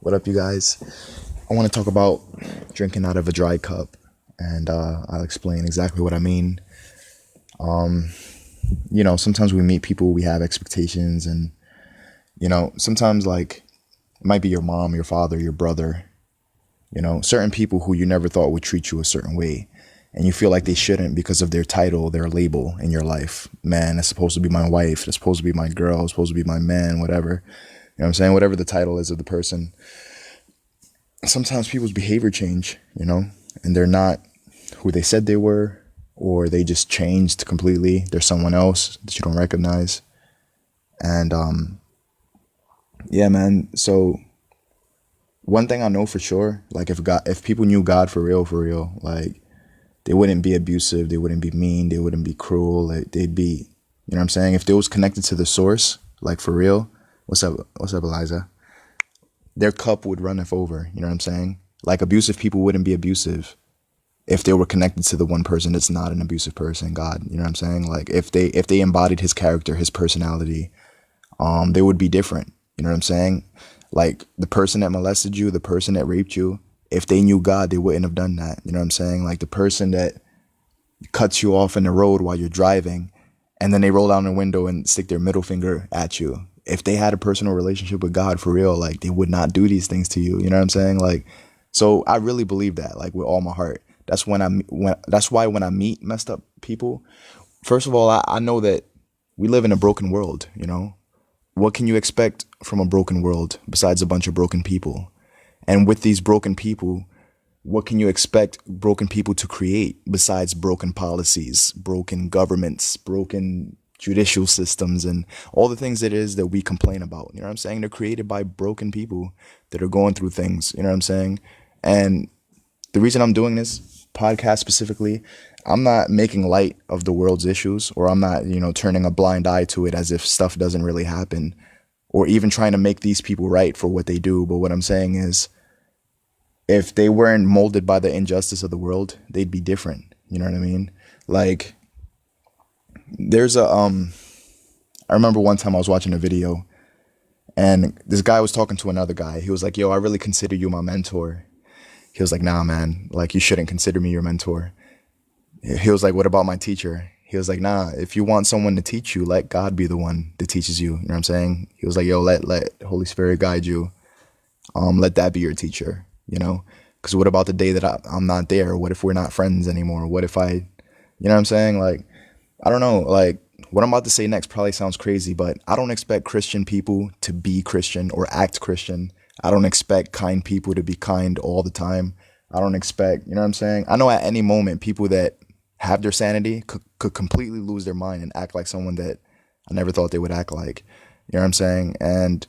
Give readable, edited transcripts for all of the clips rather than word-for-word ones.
What up, you guys? I want to talk about drinking out of a dry cup, and I'll explain exactly what I mean. Sometimes we meet people, we have expectations, and sometimes like it might be your mom, your father, your brother. Certain people who you never thought would treat you a certain way, and you feel like they shouldn't because of their title, their label in your life. Man, that's supposed to be my wife. That's supposed to be my girl. It's supposed to be my man. Whatever. You know what I'm saying? Whatever the title is of the person. Sometimes people's behavior change, and they're not who they said they were, or they just changed completely. They're someone else that you don't recognize. And yeah, man. So one thing I know for sure, like if people knew God for real, like they wouldn't be abusive, they wouldn't be mean, they wouldn't be cruel. Like, they'd be, you know what I'm saying? If they was connected to the source, like for real. What's up, Eliza? Their cup would runneth over. You know what I'm saying? Like, abusive people wouldn't be abusive if they were connected to the one person that's not an abusive person, God. You know what I'm saying? Like, if they embodied his character, his personality, they would be different. You know what I'm saying? Like, the person that molested you, the person that raped you, if they knew God, they wouldn't have done that. You know what I'm saying? Like, the person that cuts you off in the road while you're driving, and then they roll down the window and stick their middle finger at you. If they had a personal relationship with God for real, like, they would not do these things to you. You know what I'm saying? Like, so I really believe that, like, with all my heart. That's why when I meet messed up people, first of all, I know that we live in a broken world. What can you expect from a broken world besides a bunch of broken people? And with these broken people, what can you expect broken people to create besides broken policies, broken governments, broken judicial systems, and all the things that it is that we complain about? You know what I'm saying? They're created by broken people that are going through things. You know what I'm saying? And the reason I'm doing this podcast specifically, I'm not making light of the world's issues, or I'm not, turning a blind eye to it as if stuff doesn't really happen, or even trying to make these people right for what they do. But what I'm saying is, if they weren't molded by the injustice of the world, they'd be different. You know what I mean? Like, there's I remember one time I was watching a video, and this guy was talking to another guy. He was like, "Yo, I really consider you my mentor." He was like, "Nah, man, like, you shouldn't consider me your mentor." He was like, "What about my teacher?" He was like, "Nah, if you want someone to teach you, let God be the one that teaches you." You know what I'm saying? He was like, "Yo, let Holy Spirit guide you. Let that be your teacher, Because what about the day that I'm not there? What if we're not friends anymore? What if you know what I'm saying? Like, I don't know. Like, what I'm about to say next probably sounds crazy, but I don't expect Christian people to be Christian or act Christian. I don't expect kind people to be kind all the time. I don't expect, you know what I'm saying? I know at any moment people that have their sanity could completely lose their mind and act like someone that I never thought they would act like. You know what I'm saying? And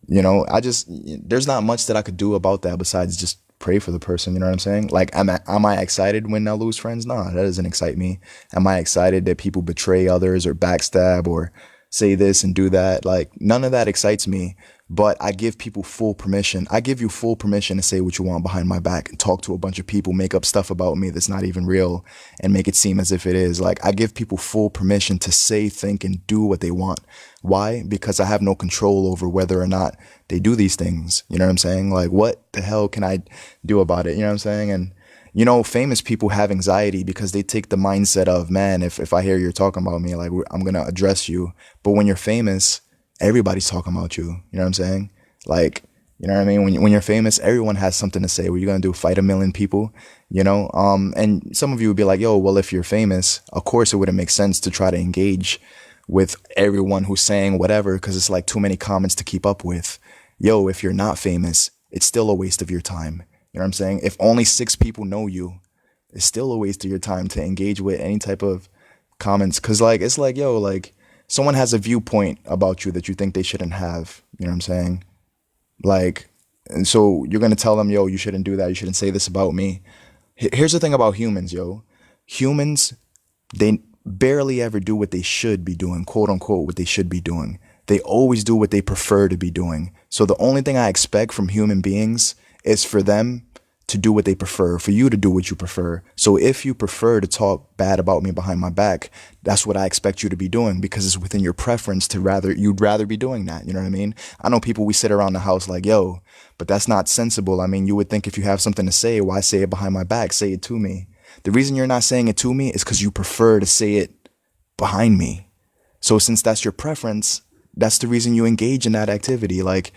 there's not much that I could do about that besides just pray for the person. You know what I'm saying? Like, am I excited when I lose friends? No, that doesn't excite me. Am I excited that people betray others or backstab or say this and do that? Like, none of that excites me. But I give people full permission. I give you full permission to say what you want behind my back and talk to a bunch of people, make up stuff about me that's not even real and make it seem as if it is. Like, I give people full permission to say, think, and do what they want. Why? Because I have no control over whether or not they do these things. You know what I'm saying? Like, what the hell can I do about it? You know what I'm saying? And, famous people have anxiety because they take the mindset of, man, if I hear you're talking about me, like, I'm going to address you. But when you're famous, everybody's talking about you. You know what I'm saying? Like, you know what I mean? When you're famous, everyone has something to say. What are you going to do? Fight a million people? And some of you would be like, yo, well, if you're famous, of course it wouldn't make sense to try to engage with everyone who's saying whatever, because it's like too many comments to keep up with. Yo, if you're not famous, it's still a waste of your time. You know what I'm saying? If only 6 people know you, it's still a waste of your time to engage with any type of comments. Cause like, it's like, yo, like, someone has a viewpoint about you that you think they shouldn't have. You know what I'm saying? Like, and so you're going to tell them, yo, you shouldn't do that. You shouldn't say this about me. Here's the thing about humans, yo. Humans, they barely ever do what they should be doing, quote unquote, what they should be doing. They always do what they prefer to be doing. So the only thing I expect from human beings is for them to do what they prefer, for you to do what you prefer. So if you prefer to talk bad about me behind my back, that's what I expect you to be doing, because it's within your preference to you'd rather be doing that. You know what I mean? I know people, we sit around the house like, yo, but that's not sensible. I mean, you would think if you have something to say, why say it behind my back? Say it to me. The reason you're not saying it to me is because you prefer to say it behind me. So since that's your preference, that's the reason you engage in that activity. Like,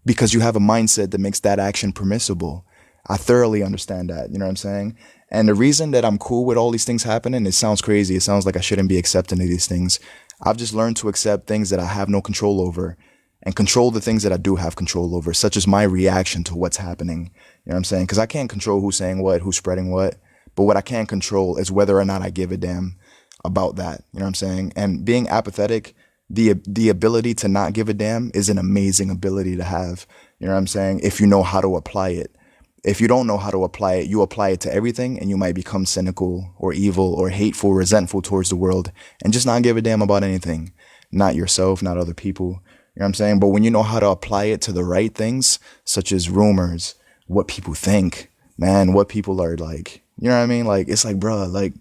because you have a mindset that makes that action permissible. I thoroughly understand that. You know what I'm saying? And the reason that I'm cool with all these things happening, it sounds crazy. It sounds like I shouldn't be accepting of these things. I've just learned to accept things that I have no control over and control the things that I do have control over, such as my reaction to what's happening. You know what I'm saying? Because I can't control who's saying what, who's spreading what. But what I can control is whether or not I give a damn about that. You know what I'm saying? And being apathetic, the ability to not give a damn is an amazing ability to have. You know what I'm saying? If you know how to apply it. If you don't know how to apply it, you apply it to everything and you might become cynical or evil or hateful, resentful towards the world and just not give a damn about anything. Not yourself, not other people. You know what I'm saying? But when you know how to apply it to the right things, such as rumors, what people think, man, what people are like, you know what I mean? Like, it's like, bruh, like,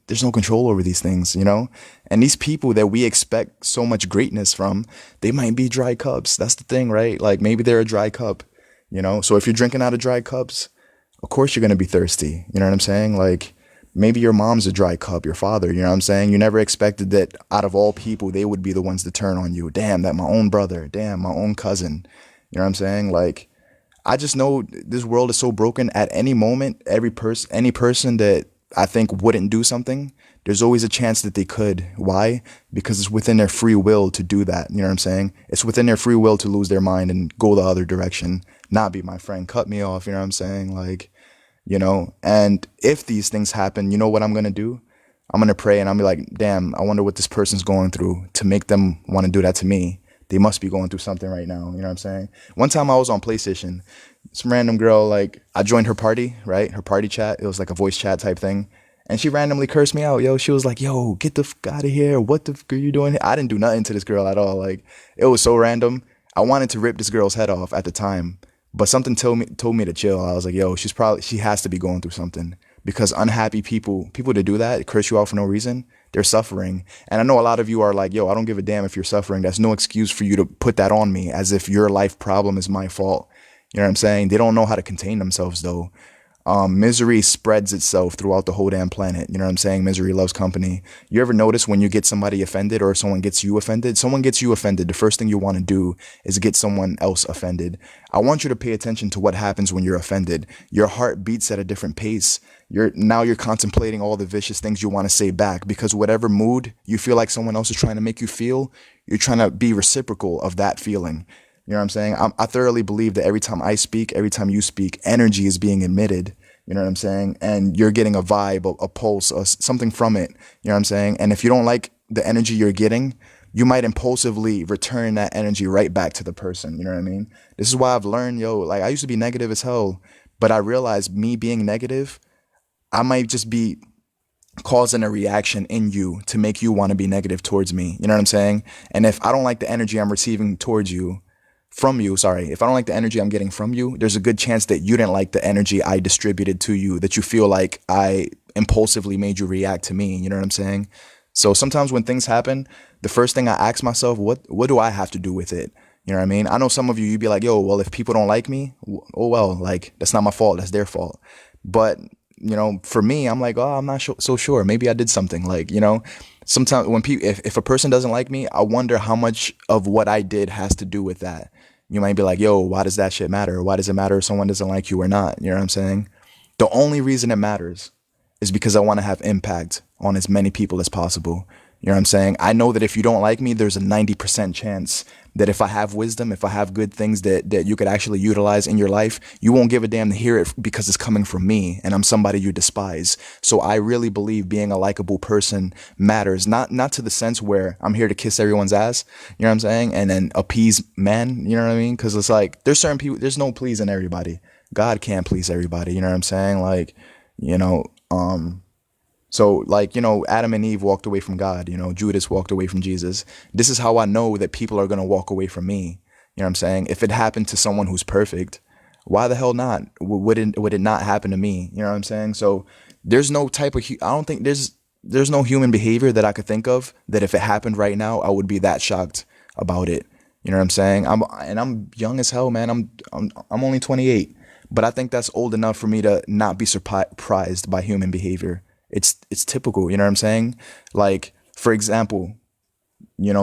there's no control over these things, you know? And these people that we expect so much greatness from, they might be dry cups. That's the thing, right? Like, maybe they're a dry cup, you know? So if you're drinking out of dry cups, of course you're going to be thirsty. You know what I'm saying? Like, maybe your mom's a dry cup, your father, you know what I'm saying? You never expected that out of all people, they would be the ones to turn on you. Damn, that my own brother. Damn, my own cousin. You know what I'm saying? Like, I just know this world is so broken. At any moment, any person that I think wouldn't do something, there's always a chance that they could. Why? Because it's within their free will to do that. You know what I'm saying? It's within their free will to lose their mind and go the other direction, not be my friend, cut me off. You know what I'm saying? Like, you know, and if these things happen, you know what I'm going to do? I'm going to pray and I'll be like, damn, I wonder what this person's going through to make them want to do that to me. They must be going through something right now. You know what I'm saying? One time I was on PlayStation, some random girl, like, I joined her party, right? Her party chat. It was like a voice chat type thing. And she randomly cursed me out. Yo, she was like, yo, get the fuck out of here. What the fuck are you doing here? I didn't do nothing to this girl at all. Like, it was so random. I wanted to rip this girl's head off at the time, but something told me to chill. I was like, yo, she has to be going through something, because unhappy people that do that, curse you out for no reason, they're suffering. And I know a lot of you are like, yo, I don't give a damn if you're suffering. That's no excuse for you to put that on me as if your life problem is my fault. You know what I'm saying? They don't know how to contain themselves, though. Misery spreads itself throughout the whole damn planet. You know what I'm saying? Misery loves company. You ever notice when you get somebody offended or someone gets you offended? The first thing you want to do is get someone else offended. I want you to pay attention to what happens when you're offended. Your heart beats at a different pace. You're contemplating all the vicious things you want to say back, because whatever mood you feel like someone else is trying to make you feel, you're trying to be reciprocal of that feeling. You know what I'm saying? I thoroughly believe that every time I speak, every time you speak, energy is being emitted. You know what I'm saying? And you're getting a vibe, a pulse, something from it. You know what I'm saying? And if you don't like the energy you're getting, you might impulsively return that energy right back to the person. You know what I mean? This is why I've learned, yo, like, I used to be negative as hell, but I realized me being negative, I might just be causing a reaction in you to make you want to be negative towards me. You know what I'm saying? And if I don't like the energy I'm receiving towards you, if I don't like the energy I'm getting from you, there's a good chance that you didn't like the energy I distributed to you, that you feel like I impulsively made you react to me. You know what I'm saying? So sometimes when things happen, the first thing I ask myself, what do I have to do with it? You know what I mean? I know some of you'd be like, yo, well, if people don't like me, oh, well, like, that's not my fault. That's their fault. But, you know, for me, I'm like, oh, I'm not so sure. Maybe I did something, like, you know. Sometimes when if a person doesn't like me, I wonder how much of what I did has to do with that. You might be like, yo, why does that shit matter? Why does it matter if someone doesn't like you or not? You know what I'm saying? The only reason it matters is because I want to have impact on as many people as possible. You know what I'm saying? I know that if you don't like me, there's a 90% chance that if I have wisdom, if I have good things that you could actually utilize in your life, you won't give a damn to hear it because it's coming from me and I'm somebody you despise. So I really believe being a likable person matters, not to the sense where I'm here to kiss everyone's ass, you know what I'm saying? And then appease men, you know what I mean? Because it's like, there's certain people, there's no pleasing everybody. God can't please everybody, you know what I'm saying? Like, you know, so, like, you know, Adam and Eve walked away from God, you know, Judas walked away from Jesus. This is how I know that people are going to walk away from me. You know what I'm saying? If it happened to someone who's perfect, Why the hell not? Would it not happen to me? You know what I'm saying? So there's no type of I don't think there's no human behavior that I could think of that if it happened right now I would be that shocked about it. You know what I'm saying? I'm young as hell, man. I'm only 28, but I think that's old enough for me to not be surprised by human behavior. It's typical. You know what I'm saying? Like, for example,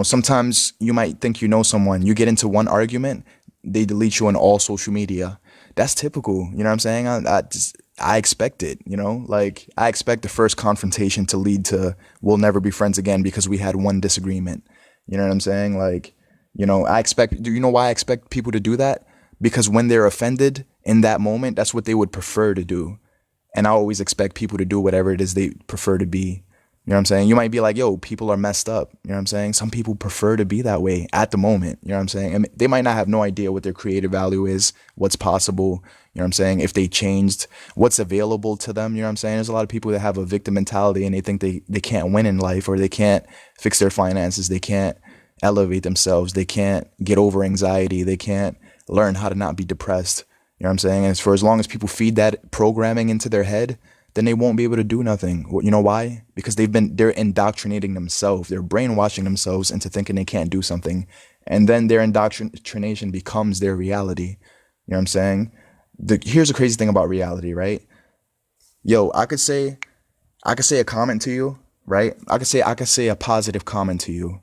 sometimes you might think you know someone, you get into one argument, they delete you on all social media. That's typical. You know what I'm saying? I expect it, like I expect the first confrontation to lead to we'll never be friends again because we had one disagreement. You know what I'm saying? Like, do you know why I expect people to do that? Because when they're offended in that moment, that's what they would prefer to do. And I always expect people to do whatever it is they prefer to be. You know what I'm saying? You might be like, yo, people are messed up. You know what I'm saying? Some people prefer to be that way at the moment. You know what I'm saying? And they might not have no idea what their creative value is, what's possible. You know what I'm saying? If they changed, what's available to them. You know what I'm saying? There's a lot of people that have a victim mentality and they think they can't win in life, or they can't fix their finances. They can't elevate themselves. They can't get over anxiety. They can't learn how to not be depressed. You know what I'm saying? And for as long as people feed that programming into their head, then they won't be able to do nothing. You know why? Because they're indoctrinating themselves. They're brainwashing themselves into thinking they can't do something. And then their indoctrination becomes their reality. You know what I'm saying? Here's the crazy thing about reality, right? Yo, I could say a comment to you, right? I could say a positive comment to you,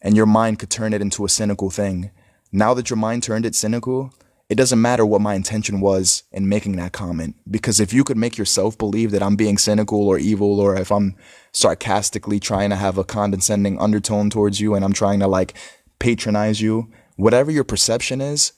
and your mind could turn it into a cynical thing. Now that your mind turned it cynical, it doesn't matter what my intention was in making that comment, because if you could make yourself believe that I'm being cynical or evil, or if I'm sarcastically trying to have a condescending undertone towards you and I'm trying to like patronize you, whatever your perception is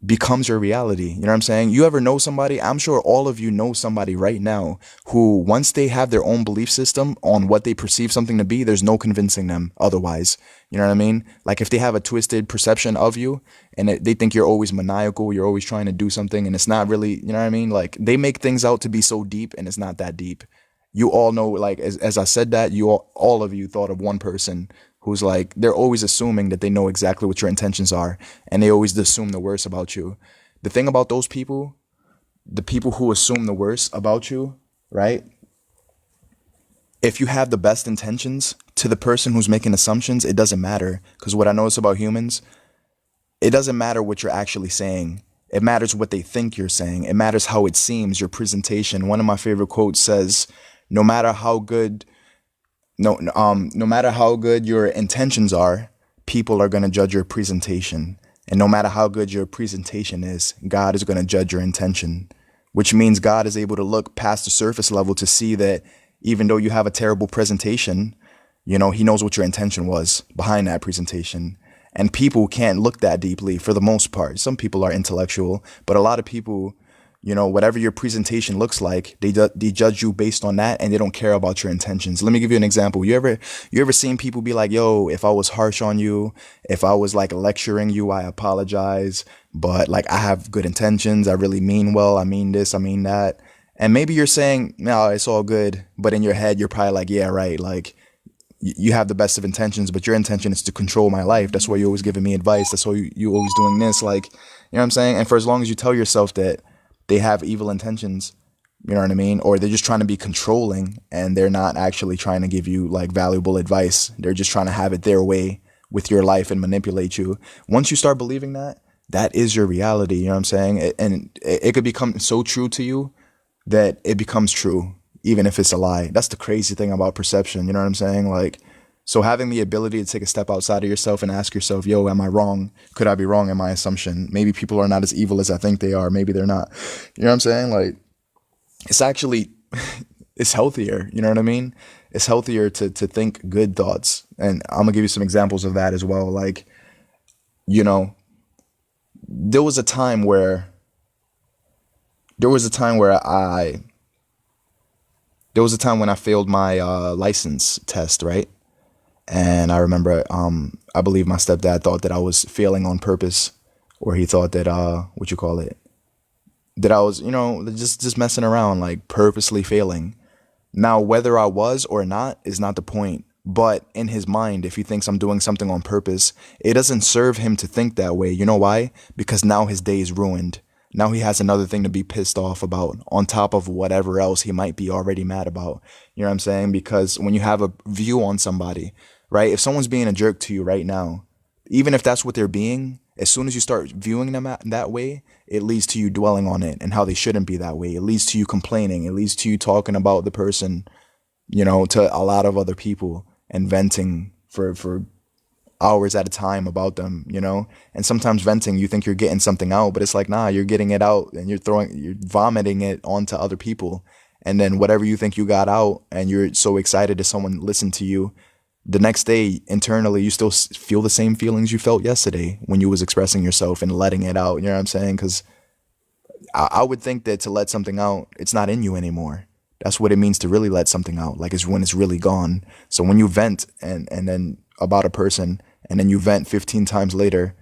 becomes your reality. You know what I'm saying? You ever know somebody? I'm sure all of you know somebody right now who, once they have their own belief system on what they perceive something to be, there's no convincing them otherwise. You know what I mean? Like, if they have a twisted perception of you and they think you're always maniacal, you're always trying to do something, and it's not really, you know what I mean? Like, they make things out to be so deep and it's not that deep. You all know, like, as I said that, all of you thought of one person who's like, they're always assuming that they know exactly what your intentions are, and they always assume the worst about you. The thing about those people, the people who assume the worst about you, right? If you have the best intentions, to the person who's making assumptions, it doesn't matter. Because what I notice about humans, it doesn't matter what you're actually saying. It matters what they think you're saying. It matters how it seems, your presentation. One of my favorite quotes says, no matter how good no matter how good your intentions are, people are going to judge your presentation. And no matter how good your presentation is, God is going to judge your intention, which means God is able to look past the surface level to see that even though you have a terrible presentation, he knows what your intention was behind that presentation. And people can't look that deeply for the most part. Some people are intellectual, but a lot of people, whatever your presentation looks like, they judge you based on that, and they don't care about your intentions. Let me give you an example. You ever seen people be like, yo, if I was harsh on you, if I was like lecturing you, I apologize, but like I have good intentions. I really mean well. I mean this, I mean that. And maybe you're saying, no, it's all good. But in your head, you're probably like, yeah, right. Like, you have the best of intentions, but your intention is to control my life. That's why you're always giving me advice. That's why you always doing this. Like, you know what I'm saying? And for as long as you tell yourself that they have evil intentions, you know what I mean? Or they're just trying to be controlling, and they're not actually trying to give you like valuable advice. They're just trying to have it their way with your life and manipulate you. Once you start believing that, that is your reality. You know what I'm saying? And it could become so true to you that it becomes true, even if it's a lie. That's the crazy thing about perception. You know what I'm saying? Like, so having the ability to take a step outside of yourself and ask yourself, yo, am I wrong? Could I be wrong in my assumption? Maybe people are not as evil as I think they are. Maybe they're not. You know what I'm saying? Like, it's actually, it's healthier. You know what I mean? It's healthier to think good thoughts. And I'm gonna give you some examples of that as well. Like, there was a time where when I failed my license test, right? And I remember, I believe my stepdad thought that I was failing on purpose, or he thought that, that I was, just messing around, like purposely failing. Now, whether I was or not is not the point. But in his mind, if he thinks I'm doing something on purpose, it doesn't serve him to think that way. You know why? Because now his day is ruined. Now he has another thing to be pissed off about on top of whatever else he might be already mad about. You know what I'm saying? Because when you have a view on somebody, right? If someone's being a jerk to you right now, even if that's what they're being, as soon as you start viewing them that way, it leads to you dwelling on it and how they shouldn't be that way. It leads to you complaining. It leads to you talking about the person, to a lot of other people and venting for hours at a time about them, and sometimes venting, you think you're getting something out, but it's like, nah, you're getting it out and you're vomiting it onto other people. And then whatever you think you got out and you're so excited that someone listened to you, the next day internally you still feel the same feelings you felt yesterday when you was expressing yourself and letting it out. You know what I'm saying? Because I would think that to let something out, it's not in you anymore. That's what it means to really let something out. Like, it's when it's really gone. So when you vent and then about a person and then you vent 15 times later,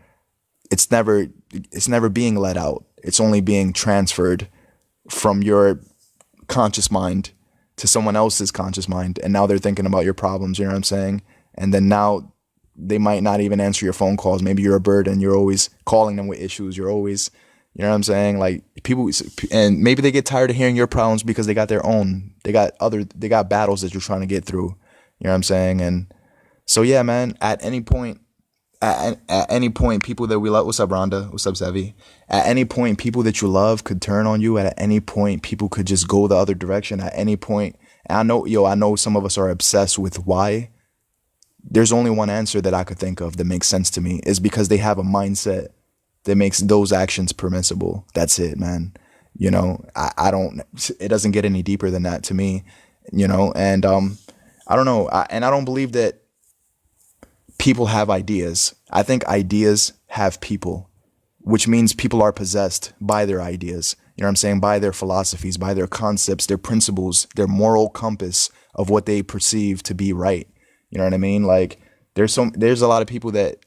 it's never being let out. It's only being transferred from your conscious mind to someone else's conscious mind. And now they're thinking about your problems. You know what I'm saying? And then now they might not even answer your phone calls. Maybe you're a burden. You're always calling them with issues. You're always, you know what I'm saying? Like, people, and maybe they get tired of hearing your problems because they got their own, they got battles that you're trying to get through. You know what I'm saying? And so, yeah, man, at any point, people that we love, what's up, Rhonda? What's up, Sevi? At any point, people that you love could turn on you. At any point, people could just go the other direction. At any point, and I know some of us are obsessed with why. There's only one answer that I could think of that makes sense to me, is because they have a mindset that makes those actions permissible. That's it, man. I don't, it doesn't get any deeper than that to me, and I don't know. I don't believe that people have ideas. I think ideas have people, which means people are possessed by their ideas. You know what I'm saying? By their philosophies, by their concepts, their principles, their moral compass of what they perceive to be right. You know what I mean? Like, there's a lot of people that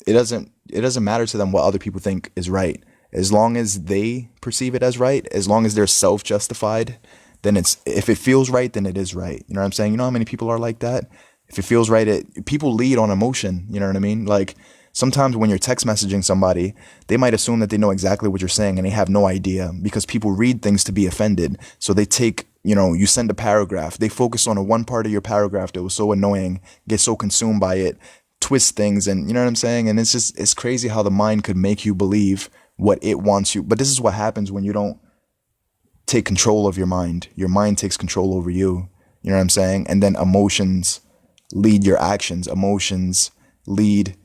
it doesn't matter to them what other people think is right. As long as they perceive it as right, as long as they're self-justified, then if it feels right, then it is right. You know what I'm saying? You know how many people are like that? If it feels right, people lead on emotion. You know what I mean? Like, sometimes when you're text messaging somebody, they might assume that they know exactly what you're saying and they have no idea, because people read things to be offended. So they take, you send a paragraph, they focus on a one part of your paragraph that was so annoying, get so consumed by it, twist things, and you know what I'm saying? And it's crazy how the mind could make you believe what it wants you. But this is what happens when you don't take control of your mind. Your mind takes control over you. You know what I'm saying? And then emotions lead your actions. Emotions lead,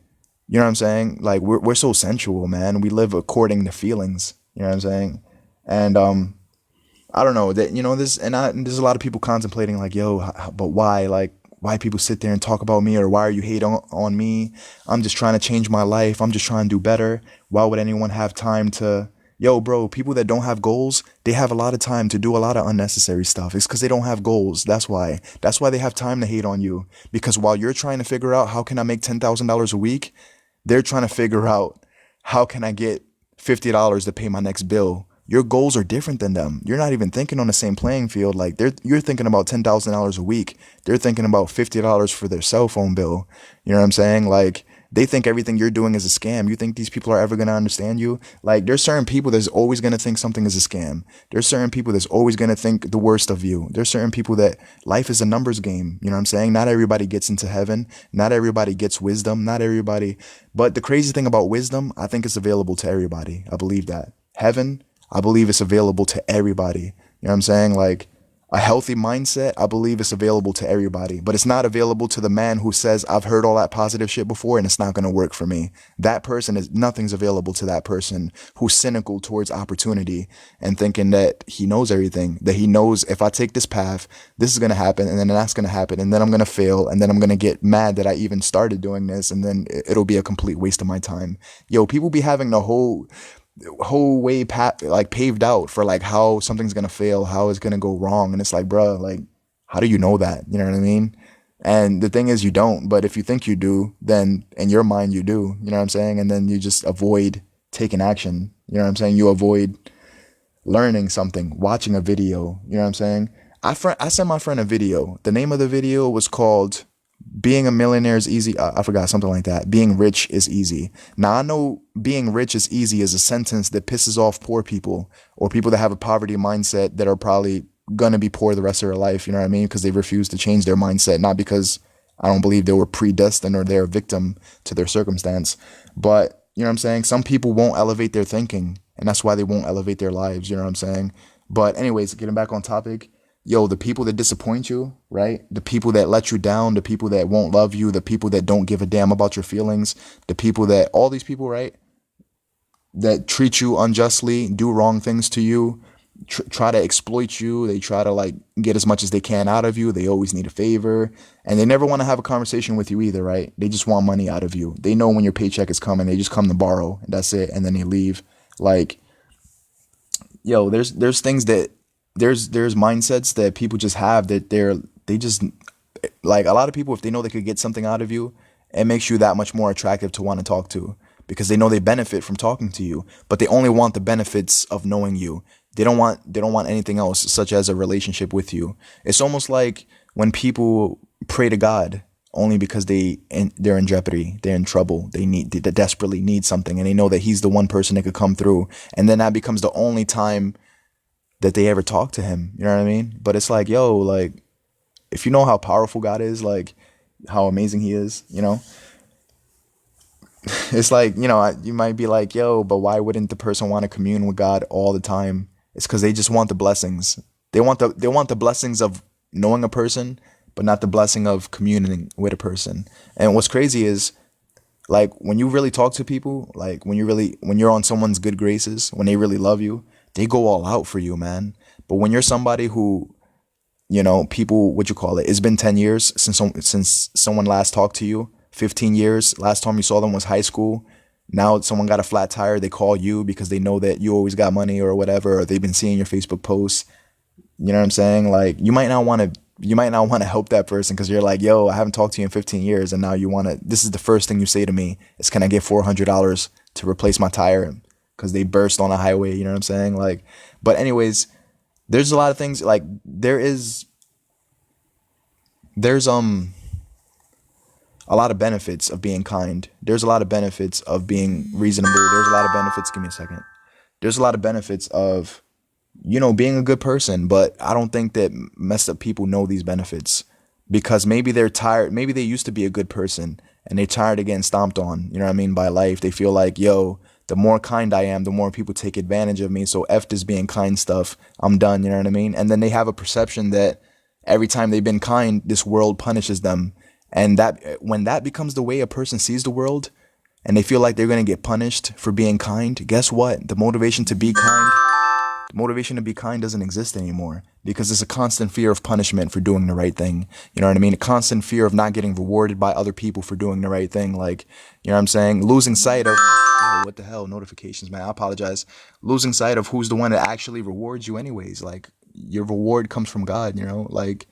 you know what I'm saying? Like, we're so sensual, man. We live according to feelings. You know what I'm saying? And I don't know that, there's a lot of people contemplating, like, yo, but why? Like, why people sit there and talk about me, or why are you hating on me? I'm just trying to change my life. I'm just trying to do better. Why would anyone have time to, yo, bro, people that don't have goals, they have a lot of time to do a lot of unnecessary stuff. It's because they don't have goals. That's why they have time to hate on you. Because while you're trying to figure out how can I make $10,000 a week, they're trying to figure out how can I get $50 to pay my next bill. Your goals are different than them. You're not even thinking on the same playing field. Like, you're thinking about $10,000 a week. They're thinking about $50 for their cell phone bill. You know what I'm saying? Like, they think everything you're doing is a scam. You think these people are ever going to understand you? Like, there's certain people that's always going to think something is a scam. There's certain people that's always going to think the worst of you. There's certain people that life is a numbers game. You know what I'm saying? Not everybody gets into heaven. Not everybody gets wisdom. Not everybody. But the crazy thing about wisdom, I think it's available to everybody. I believe that. Heaven, I believe it's available to everybody. You know what I'm saying? Like, a healthy mindset, I believe it's available to everybody, but it's not available to the man who says, I've heard all that positive shit before and it's not going to work for me. That person nothing's available to that person who's cynical towards opportunity and thinking that he knows everything, that he knows if I take this path, this is going to happen, and then that's going to happen, and then I'm going to fail, and then I'm going to get mad that I even started doing this, and then it'll be a complete waste of my time. Yo, people be having the whole way paved out for like how something's gonna fail, how it's gonna go wrong, and it's like, bruh, like, how do you know that? You know what I mean? And the thing is, you don't. But if you think you do, then in your mind you do. You know what I'm saying? And then you just avoid taking action. You know what I'm saying? You avoid learning something, watching a video. You know what I'm saying? I sent my friend a video. The name of the video was called being a millionaire is easy. I forgot something like that. Being rich is easy. Now I know being rich is easy is a sentence that pisses off poor people or people that have a poverty mindset that are probably gonna be poor the rest of their life. You know what I mean? Because they refuse to change their mindset, not because I don't believe they were predestined or they're a victim to their circumstance, but you know what I'm saying? Some people won't elevate their thinking, and that's why they won't elevate their lives. You know what I'm saying? But anyways, getting back on topic, yo, the people that disappoint you, right? The people that let you down, the people that won't love you, the people that don't give a damn about your feelings, the people that, all these people, right? That treat you unjustly, do wrong things to you, try to exploit you. They try to like get as much as they can out of you. They always need a favor, and they never want to have a conversation with you either, right? They just want money out of you. They know when your paycheck is coming. They just come to borrow, and that's it, and then they leave. Like, yo, there's things that there's mindsets that people just have that they just like a lot of people, if they know they could get something out of you, it makes you that much more attractive to want to talk to because they know they benefit from talking to you, but they only want the benefits of knowing you. They don't want anything else, such as a relationship with you. It's almost like when people pray to God only because they're in jeopardy, they're in trouble, they desperately need something, and they know that He's the one person that could come through, and then that becomes the only time that they ever talk to Him. You know what I mean? But it's like, yo, like if you know how powerful God is, like how amazing He is, you know, it's like, you know, you might be like, yo, but why wouldn't the person want to commune with God all the time? It's because they just want the blessings. They want the blessings of knowing a person, but not the blessing of communing with a person. And what's crazy is like when you really talk to people, like when you're on someone's good graces, when they really love you, they go all out for you, man. But when you're somebody who, you know, people, what you call it, it's been 10 years since someone last talked to you, 15 years, last time you saw them was high school. Now someone got a flat tire, they call you because they know that you always got money or whatever, or they've been seeing your Facebook posts. You know what I'm saying? Like you might not want to help that person because you're like, yo, I haven't talked to you in 15 years, and now this is the first thing you say to me is, can I get $400 to replace my tire because they burst on a highway? You know what I'm saying? Like, but anyways, there's a lot of things like there's a lot of benefits of being kind. There's a lot of benefits of being reasonable. There's a lot of benefits. Give me a second. There's a lot of benefits of, you know, being a good person, but I don't think that messed up people know these benefits because maybe they're tired. Maybe they used to be a good person and they're tired of getting stomped on, you know what I mean, by life. They feel like, yo, the more kind I am, the more people take advantage of me. So F this being kind stuff. I'm done, you know what I mean? And then they have a perception that every time they've been kind, this world punishes them. And that when that becomes the way a person sees the world and they feel like they're going to get punished for being kind, guess what? The motivation to be kind doesn't exist anymore because it's a constant fear of punishment for doing the right thing. You know what I mean? A constant fear of not getting rewarded by other people for doing the right thing. Like, you know what I'm saying? Losing sight of, oh, what the hell? Notifications, man. I apologize. Losing sight of who's the one that actually rewards you anyways. Like, your reward comes from God, you know? Like,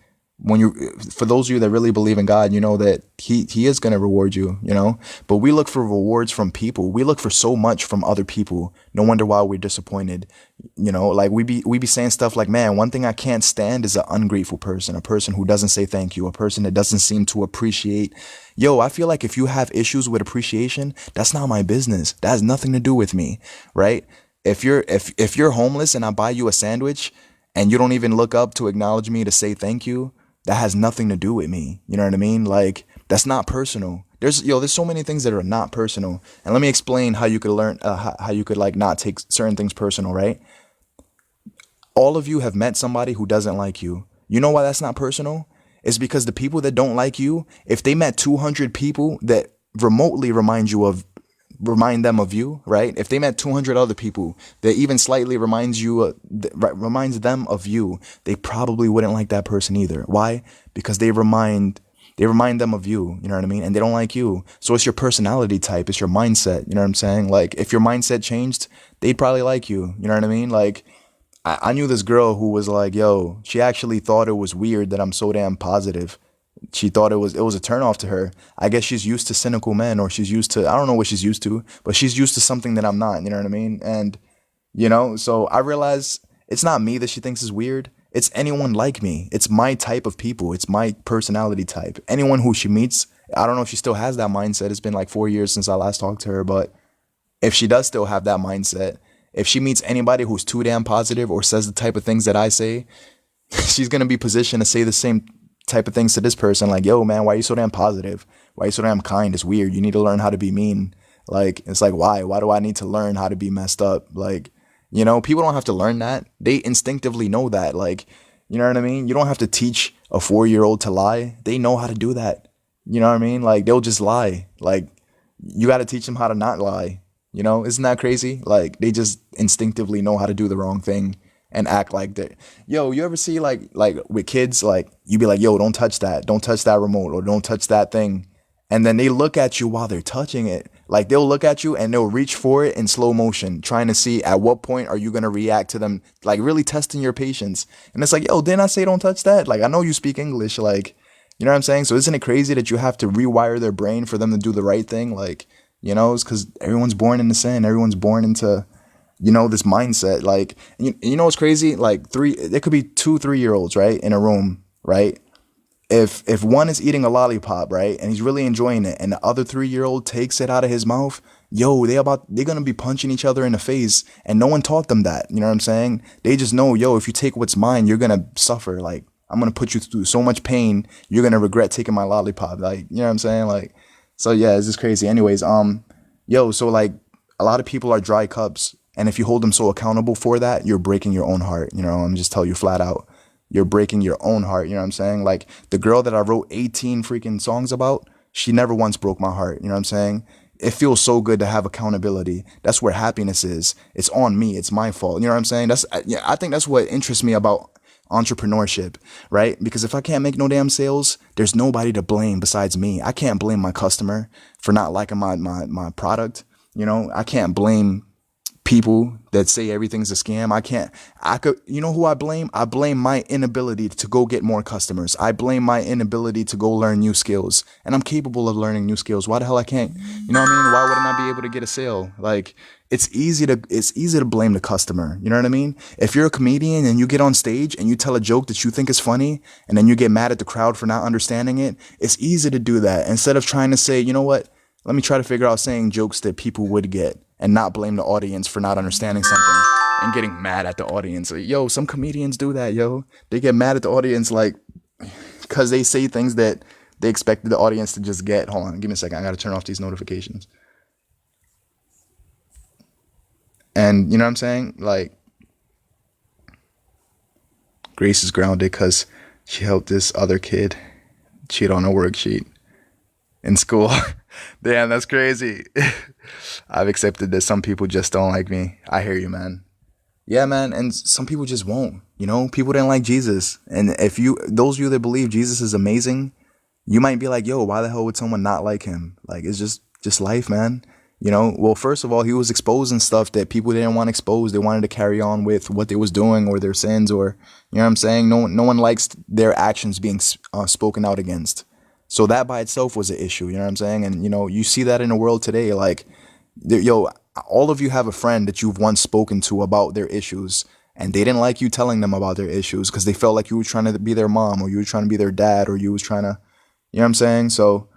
for those of you that really believe in God, you know that he is going to reward you, you know, but we look for rewards from people. We look for so much from other people. No wonder why we're disappointed. You know, like we be saying stuff like, man, one thing I can't stand is an ungrateful person, a person who doesn't say thank you, a person that doesn't seem to appreciate. Yo, I feel like if you have issues with appreciation, that's not my business. That has nothing to do with me, right? If you're homeless and I buy you a sandwich and you don't even look up to acknowledge me to say thank you, that has nothing to do with me. You know what I mean? Like, that's not personal. There's so many things that are not personal. And let me explain how you could learn, how you could like not take certain things personal, right? All of you have met somebody who doesn't like you. You know why that's not personal? It's because the people that don't like you, if they met 200 people that remotely remind them of you, right? If they met 200 other people that even slightly reminds them of you, they probably wouldn't like that person either. Why? Because they remind them of you, you know what I mean? And they don't like you. So it's your personality type, it's your mindset, you know what I'm saying? Like, if your mindset changed, they'd probably like you, you know what I mean? Like, I knew this girl who was like, yo, she actually thought it was weird that I'm so damn positive. She thought it was a turnoff to her. I guess she's used to cynical men, or she's used to, I don't know what she's used to, but she's used to something that I'm not, you know what I mean? And, you know, so I realize it's not me that she thinks is weird. It's anyone like me. It's my type of people. It's my personality type. Anyone who she meets, I don't know if she still has that mindset. It's been like 4 years since I last talked to her, but if she does still have that mindset, if she meets anybody who's too damn positive or says the type of things that I say, she's gonna be positioned to say the same type of things to this person. Like, yo, man, why are you so damn positive? Why are you so damn kind? It's weird. You need to learn how to be mean. Like, it's like, why? Why do I need to learn how to be messed up? Like, people don't have to learn that. They instinctively know that. Like, you know what I mean? You don't have to teach a 4-year-old to lie. They know how to do that. You know what I mean? Like, they'll just lie. Like, you got to teach them how to not lie. Isn't that crazy? Like, they just instinctively know how to do the wrong thing and act like that. Yo, you ever see like with kids, like you be like, yo, don't touch that remote, or don't touch that thing. And then they look at you while they're touching it. Like, they'll look at you and they'll reach for it in slow motion, trying to see at what point are you going to react to them, like really testing your patience. And it's like, yo, didn't I say don't touch that? Like, I know you speak English, like, you know what I'm saying? So isn't it crazy that you have to rewire their brain for them to do the right thing? Like, it's because everyone's born into sin. Everyone's born into, this mindset. Like, you know what's crazy? Like, there could be 2 3-year-olds, right, in a room, right? If one is eating a lollipop, right, and he's really enjoying it, and the other 3-year-old takes it out of his mouth, yo, they're gonna be punching each other in the face, and no one taught them that. You know what I'm saying? They just know, yo, if you take what's mine, you're gonna suffer. Like, I'm gonna put you through so much pain, you're gonna regret taking my lollipop. Like, you know what I'm saying? Like, so yeah, it's just crazy. Anyways, so like a lot of people are dry cups, and if you hold them so accountable for that, you're breaking your own heart. I'm just tell you flat out. You're breaking your own heart. You know what I'm saying? Like, the girl that I wrote 18 freaking songs about, she never once broke my heart. You know what I'm saying? It feels so good to have accountability. That's where happiness is. It's on me. It's my fault. You know what I'm saying? I think that's what interests me about entrepreneurship, right? Because if I can't make no damn sales, there's nobody to blame besides me. I can't blame my customer for not liking my product. I can't blame people that say everything's a scam. Who I blame? I blame my inability to go get more customers. I blame my inability to go learn new skills. And I'm capable of learning new skills. Why the hell I can't? You know what I mean? Why wouldn't I be able to get a sale? Like, it's easy to blame the customer. You know what I mean? If you're a comedian and you get on stage and you tell a joke that you think is funny, and then you get mad at the crowd for not understanding it, it's easy to do that instead of trying to say, you know what? Let me try to figure out saying jokes that people would get and not blame the audience for not understanding something and getting mad at the audience. Like, yo, some comedians do that, yo. They get mad at the audience, like, because they say things that they expected the audience to just get. Hold on, give me a second. I got to turn off these notifications. And you know what I'm saying? Like, Grace is grounded because she helped this other kid cheat on a worksheet in school. Damn, that's crazy. I've accepted that some people just don't like me. I hear you, man. Yeah, man. And some people just won't. People didn't like Jesus. And if those of you that believe Jesus is amazing, you might be like, yo, why the hell would someone not like him? Like, it's just life, man. Well, first of all, he was exposing stuff that people didn't want exposed. They wanted to carry on with what they was doing or their sins, or, you know what I'm saying? No one likes their actions being spoken out against. So that by itself was an issue, you know what I'm saying? And, you see that in the world today. Like, yo, all of you have a friend that you've once spoken to about their issues, and they didn't like you telling them about their issues because they felt like you were trying to be their mom, or you were trying to be their dad, or you was trying to, you know what I'm saying? So,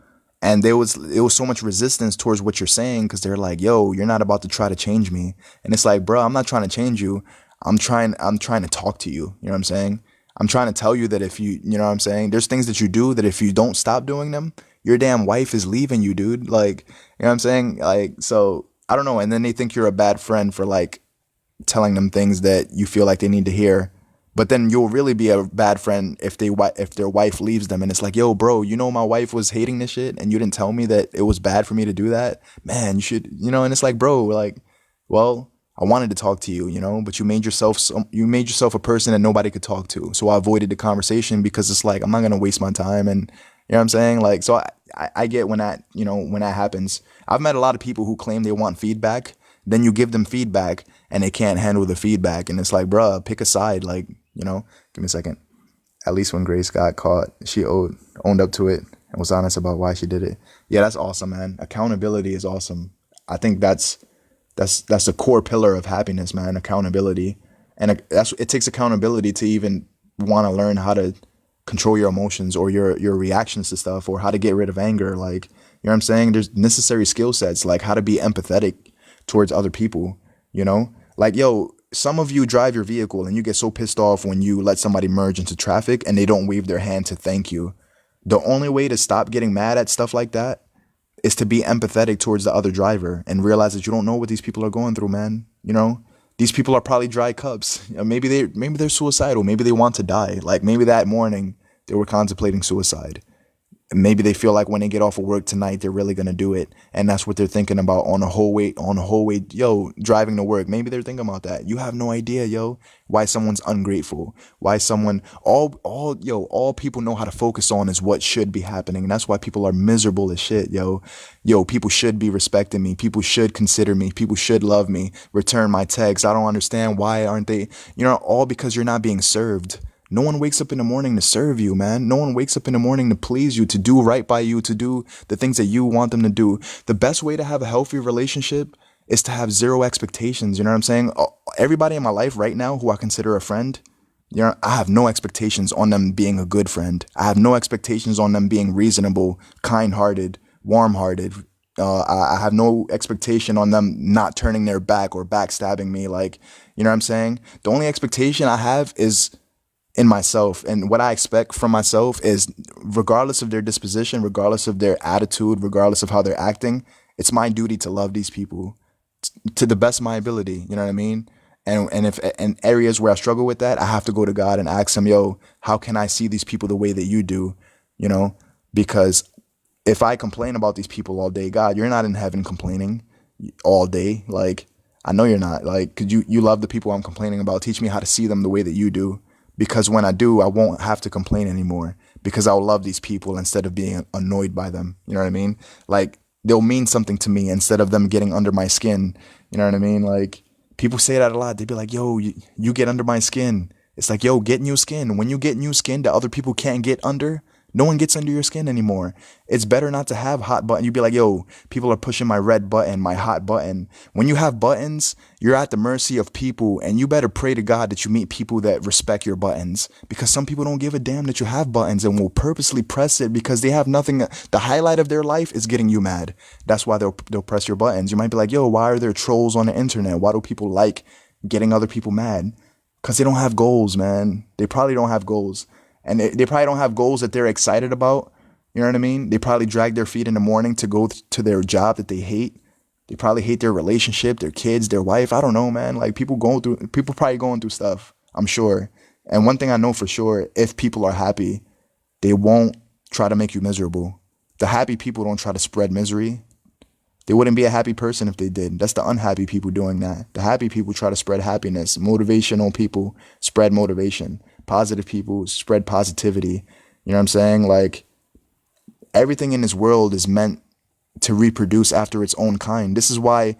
and it was so much resistance towards what you're saying because they're like, yo, you're not about to try to change me. And it's like, bro, I'm not trying to change you. I'm trying to talk to you. You know what I'm saying? I'm trying to tell you that if you know what I'm saying? There's things that you do that if you don't stop doing them, your damn wife is leaving you, dude. Like, you know what I'm saying? Like, so I don't know. And then they think you're a bad friend for like telling them things that you feel like they need to hear. But then you'll really be a bad friend if their wife leaves them and it's like, yo, bro, my wife was hating this shit and you didn't tell me that it was bad for me to do that. Man, you should, and it's like, bro, like, well, I wanted to talk to you, but you made yourself a person that nobody could talk to. So I avoided the conversation because it's like, I'm not going to waste my time. And you know what I'm saying? Like, so I get when that happens. I've met a lot of people who claim they want feedback. Then you give them feedback and they can't handle the feedback. And it's like, bruh, pick a side. Like, give me a second. At least when Grace got caught, she owned up to it and was honest about why she did it. Yeah, that's awesome, man. Accountability is awesome. I think that's the core pillar of happiness, man. Accountability. And it takes accountability to even want to learn how to control your emotions or your reactions to stuff, or how to get rid of anger. Like, you know what I'm saying? There's necessary skill sets, like how to be empathetic towards other people, you know? Like, yo, some of you drive your vehicle and you get so pissed off when you let somebody merge into traffic and they don't wave their hand to thank you. The only way to stop getting mad at stuff like that is to be empathetic towards the other driver and realize that you don't know what these people are going through, man. You know, these people are probably dry cups. Maybe they're suicidal. Maybe they want to die. Like, maybe that morning they were contemplating suicide. Maybe they feel like when they get off of work tonight, they're really gonna do it, and that's what they're thinking about on a whole way, yo, driving to work. Maybe they're thinking about that. You have no idea, yo, why someone's ungrateful, why someone, all people know how to focus on is what should be happening, and that's why people are miserable as shit, yo. People should be respecting me. People should consider me. People should love me. Return my texts. I don't understand why aren't they, all because you're not being served. No one wakes up in the morning to serve you, man. No one wakes up in the morning to please you, to do right by you, to do the things that you want them to do. The best way to have a healthy relationship is to have zero expectations. You know what I'm saying? Everybody in my life right now who I consider a friend, I have no expectations on them being a good friend. I have no expectations on them being reasonable, kind-hearted, warm-hearted. I have no expectation on them not turning their back or backstabbing me. Like, you know what I'm saying? The only expectation I have is in myself, and what I expect from myself is, regardless of their disposition, regardless of their attitude, regardless of how they're acting, it's my duty to love these people to the best of my ability. You know what I mean? And if in areas where I struggle with that, I have to go to God and ask him, yo, how can I see these people the way that you do? Because if I complain about these people all day, God, you're not in heaven complaining all day. Like, I know you're not. Like, cause you love the people I'm complaining about. Teach me how to see them the way that you do. Because when I do, I won't have to complain anymore, because I'll love these people instead of being annoyed by them. You know what I mean? Like, they'll mean something to me instead of them getting under my skin. You know what I mean? Like, people say that a lot. They be like, yo, you get under my skin. It's like, yo, get new skin. When you get new skin that other people can't get under, no one gets under your skin anymore. It's better not to have hot button. You'd be like, yo, people are pushing my red button, my hot button. When you have buttons, you're at the mercy of people, and you better pray to God that you meet people that respect your buttons, because some people don't give a damn that you have buttons and will purposely press it because they have nothing. The highlight of their life is getting you mad. That's why they'll press your buttons. You might be like, yo, why are there trolls on the internet? Why do people like getting other people mad? Because they don't have goals, man. They probably don't have goals. And they probably don't have goals that they're excited about. You know what I mean? They probably drag their feet in the morning to go to their job that they hate. They probably hate their relationship, their kids, their wife. I don't know, man. Like, people probably going through stuff, I'm sure. And one thing I know for sure, if people are happy, they won't try to make you miserable. The happy people don't try to spread misery. They wouldn't be a happy person if they did. That's the unhappy people doing that. The happy people try to spread happiness. Motivational people spread motivation. Positive people spread positivity. You know what I'm saying? Like, everything in this world is meant to reproduce after its own kind. This is why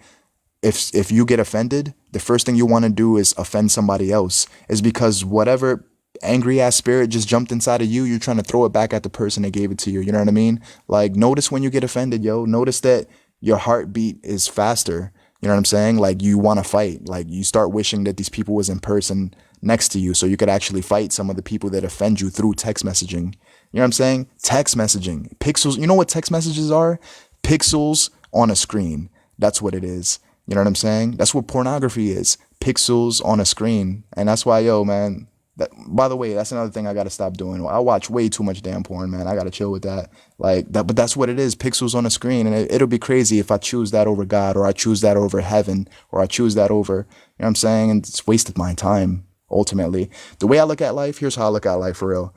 if you get offended, the first thing you want to do is offend somebody else. Is because whatever angry ass spirit just jumped inside of you, you're trying to throw it back at the person that gave it to you. You know what I mean? Like, notice when you get offended, yo. Notice that your heartbeat is faster. You know what I'm saying? Like, you want to fight. Like, you start wishing that these people was in person next to you so you could actually fight some of the people that offend you through text messaging. You know what I'm saying? Text messaging. Pixels. You know what text messages are? Pixels on a screen. That's what it is. You know what I'm saying? That's what pornography is. Pixels on a screen. And that's why, yo, man, by the way, that's another thing I got to stop doing. I watch way too much damn porn, man. I got to chill with that. Like that, but that's what it is. Pixels on a screen. And it'll be crazy if I choose that over God, or I choose that over heaven, or I choose that over, you know what I'm saying? And it's wasted my time. Ultimately, the way I look at life, here's how I look at life for real.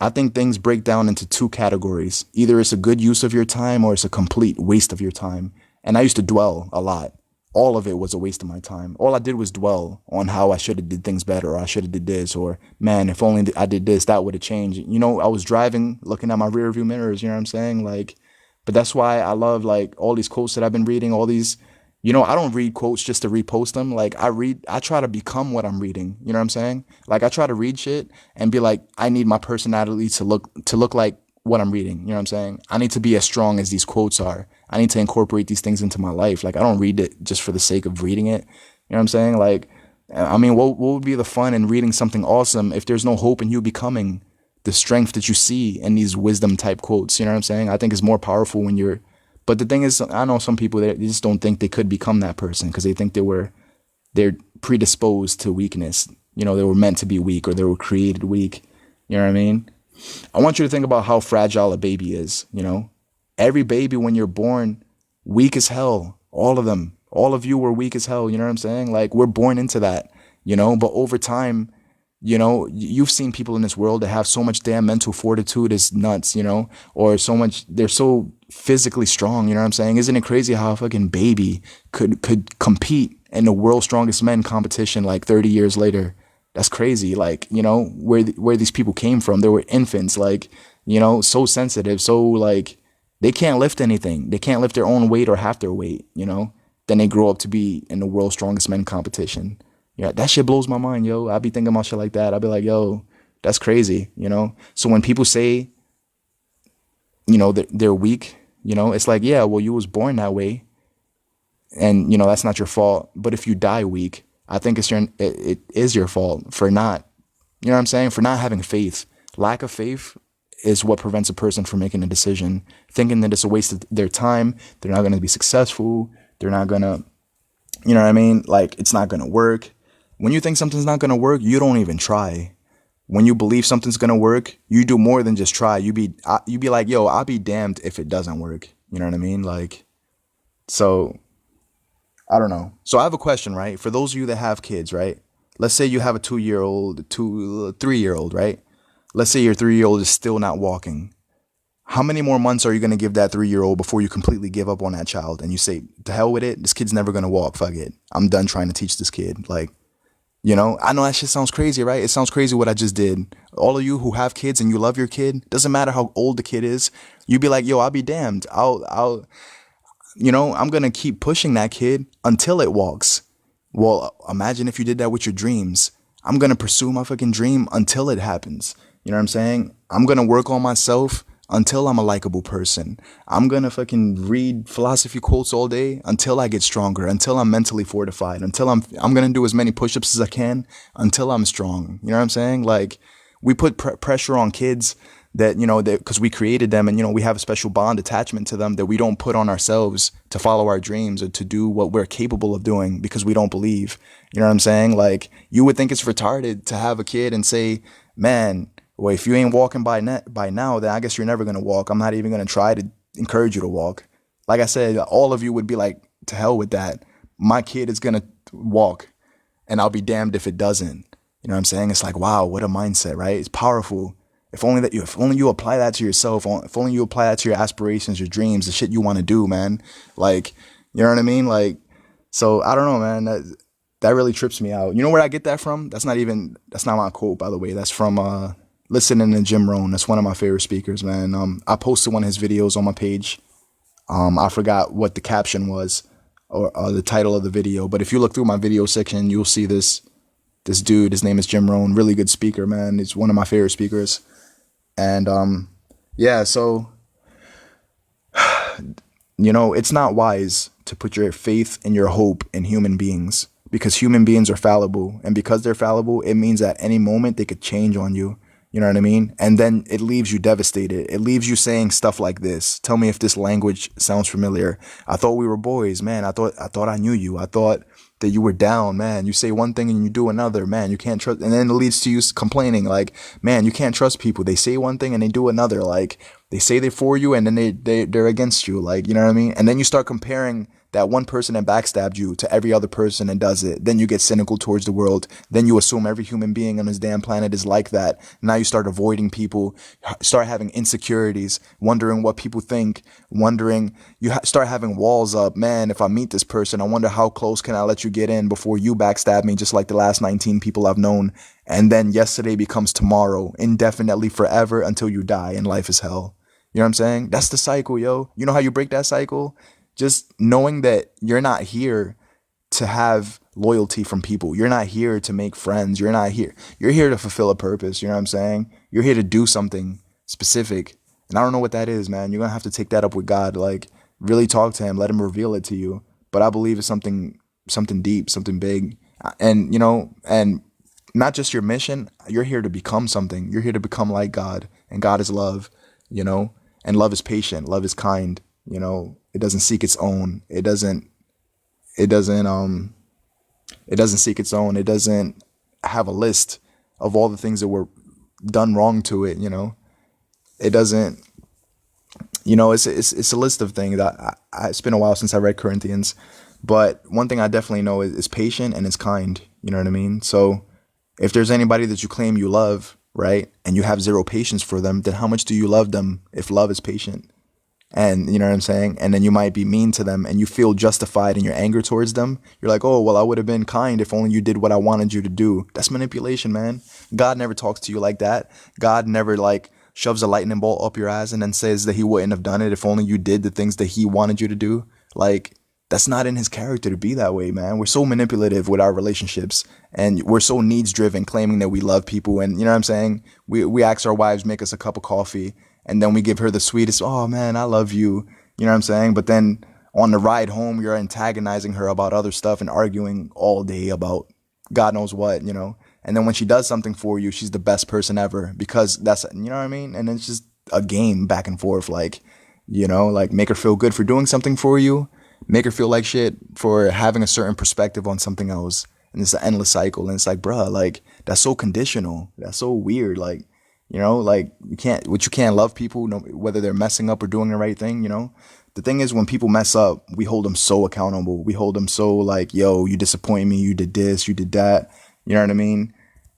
I think things break down into two categories. Either it's a good use of your time, or it's a complete waste of your time. And I used to dwell a lot. All of it was a waste of my time. All I did was dwell on how I should have did things better, or I should have did this, or man, if only I did this, that would have changed. You know, I was driving, looking at my rear view mirrors, you know what I'm saying? Like, but that's why I love like all these quotes that I've been reading, all these, I don't read quotes just to repost them. Like, I try to become what I'm reading. You know what I'm saying? Like, I try to read shit and be like, I need my personality to look like what I'm reading. You know what I'm saying? I need to be as strong as these quotes are. I need to incorporate these things into my life. Like, I don't read it just for the sake of reading it. You know what I'm saying? Like, I mean, what would be the fun in reading something awesome if there's no hope in you becoming the strength that you see in these wisdom type quotes? You know what I'm saying? I think it's more powerful when you're. But the thing is, I know some people that just don't think they could become that person because they think they're predisposed to weakness. You know, they were meant to be weak or they were created weak. You know what I mean? I want you to think about how fragile a baby is. You know, every baby when you're born, weak as hell. All of them, all of you were weak as hell. You know what I'm saying? Like we're born into that. You know, but over time, you know, you've seen people in this world that have so much damn mental fortitude is nuts. You know, or so much they're so physically strong. You know what I'm saying? Isn't it crazy how a fucking baby could compete in the world's strongest men competition like 30 years later? That's crazy. Like, you know, where these people came from. They were infants, like, you know, so sensitive, so like they can't lift anything. They can't lift their own weight or half their weight, you know. Then they grow up to be in the world's strongest men competition. Yeah, that shit blows my mind, yo. I be thinking about shit like that. I be like, yo, that's crazy, you know. So when people say, you know, they're weak, you know, it's like, yeah, well, you was born that way, and you know that's not your fault. But if you die weak, I think it is your fault for not, you know what I'm saying, for not having faith. Lack of faith is what prevents a person from making a decision, thinking that it's a waste of their time. They're not going to be successful. They're not going to, you know what I mean? Like it's not going to work. When you think something's not going to work, you don't even try. When you believe something's going to work, you do more than just try. You be like, yo, I'll be damned if it doesn't work. You know what I mean? Like, so I don't know. So I have a question, right? For those of you that have kids, right? Let's say you have a 2-year-old, 3-year-old, right? Let's say your 3-year-old is still not walking. How many more months are you going to give that 3-year-old before you completely give up on that child and you say, to hell with it, this kid's never going to walk, fuck it. I'm done trying to teach this kid. Like, you know, I know that shit sounds crazy, right? It sounds crazy what I just did. All of you who have kids and you love your kid, doesn't matter how old the kid is, you be like, yo, I'll be damned. You know, I'm going to keep pushing that kid until it walks. Well, imagine if you did that with your dreams. I'm going to pursue my fucking dream until it happens. You know what I'm saying? I'm going to work on myself until I'm a likable person. I'm going to fucking read philosophy quotes all day until I get stronger, until I'm mentally fortified, until I'm going to do as many push-ups as I can until I'm strong. You know what I'm saying? Like we put pressure on kids that, you know, that because we created them and, you know, we have a special bond attachment to them that we don't put on ourselves to follow our dreams or to do what we're capable of doing because we don't believe. You know what I'm saying? Like you would think it's retarded to have a kid and say, man, well, if you ain't walking by now, then I guess you're never going to walk. I'm not even going to try to encourage you to walk. Like I said, all of you would be like, to hell with that. My kid is going to walk and I'll be damned if it doesn't. You know what I'm saying? It's like, wow, what a mindset, right? It's powerful. If only you apply that to yourself, if only you apply that to your aspirations, your dreams, the shit you want to do, man. Like, you know what I mean? Like, so I don't know, man. That really trips me out. You know where I get that from? That's not my quote, by the way. That's from listening to Jim Rohn. That's one of my favorite speakers, man. I posted one of his videos on my page. I forgot what the caption was or the title of the video, but if you look through my video section, you'll see this dude. His name is Jim Rohn. Really good speaker, man. He's one of my favorite speakers. And yeah, so you know, it's not wise to put your faith and your hope in human beings because human beings are fallible, and because they're fallible, it means at any moment they could change on you. You know what I mean? And then it leaves you devastated. It leaves you saying stuff like this. Tell me if this language sounds familiar. I thought we were boys, man. I thought I knew you. I thought that you were down, man. You say one thing and you do another, man. You can't trust. And then it leads to you complaining like, man, you can't trust people. They say one thing and they do another. Like they say they're for you and then they're against you. Like, you know what I mean? And then you start comparing that one person that backstabbed you to every other person that does it. Then you get cynical towards the world. Then you assume every human being on this damn planet is like that. Now you start avoiding people, start having insecurities, wondering what people think, start having walls up. Man, if I meet this person, I wonder how close can I let you get in before you backstab me, just like the last 19 people I've known. And then yesterday becomes tomorrow, indefinitely, forever, until you die, and life is hell. You know what I'm saying? That's the cycle, yo. You know how you break that cycle? Just knowing that you're not here to have loyalty from people. You're not here to make friends. You're not here. You're here to fulfill a purpose. You know what I'm saying? You're here to do something specific. And I don't know what that is, man. You're going to have to take that up with God. Like really talk to him. Let him reveal it to you. But I believe it's something deep, something big. And, and not just your mission, you're here to become something. You're here to become like God, and God is love, you know, and love is patient. Love is kind, it doesn't seek its own. It doesn't, it doesn't seek its own. It doesn't have a list of all the things that were done wrong to it. It doesn't, it's a list of things that it's been a while since I read Corinthians, but one thing I definitely know is patient and is kind. You know what I mean? So if there's anybody that you claim you love, right, and you have zero patience for them, then how much do you love them if love is patient? And you know what I'm saying? And then you might be mean to them and you feel justified in your anger towards them. You're like, oh, well, I would have been kind if only you did what I wanted you to do. That's manipulation, man. God never talks to you like that. God never like shoves a lightning bolt up your ass and then says that he wouldn't have done it if only you did the things that he wanted you to do. Like, that's not in his character to be that way, man. We're so manipulative with our relationships and we're so needs driven, claiming that we love people. And you know what I'm saying? We ask our wives, make us a cup of coffee, and then we give her the sweetest, oh man, I love you. You know what I'm saying? But then on the ride home, you're antagonizing her about other stuff and arguing all day about God knows what. And then when she does something for you, she's the best person ever because that's, you know what I mean? And it's just a game back and forth. Like, like make her feel good for doing something for you, make her feel like shit for having a certain perspective on something else. And it's an endless cycle. And it's like, bruh, like that's so conditional. That's so weird. Like, like you can't love people, whether they're messing up or doing the right thing. The thing is, when people mess up, we hold them so accountable. We hold them so like, yo, you disappoint me. You did this, you did that. You know what I mean?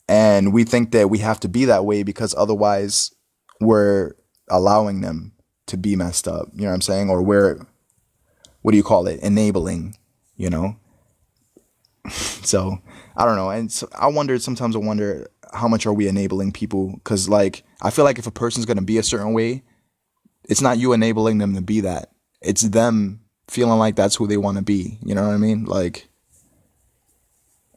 And we think that we have to be that way because otherwise we're allowing them to be messed up. You know what I'm saying? Or we're, what do you call it? Enabling, you know? So I don't know. And so sometimes I wonder how much are we enabling people? Cause like, I feel like if a person's going to be a certain way, it's not you enabling them to be that. It's them feeling like that's who they want to be. You know what I mean? Like,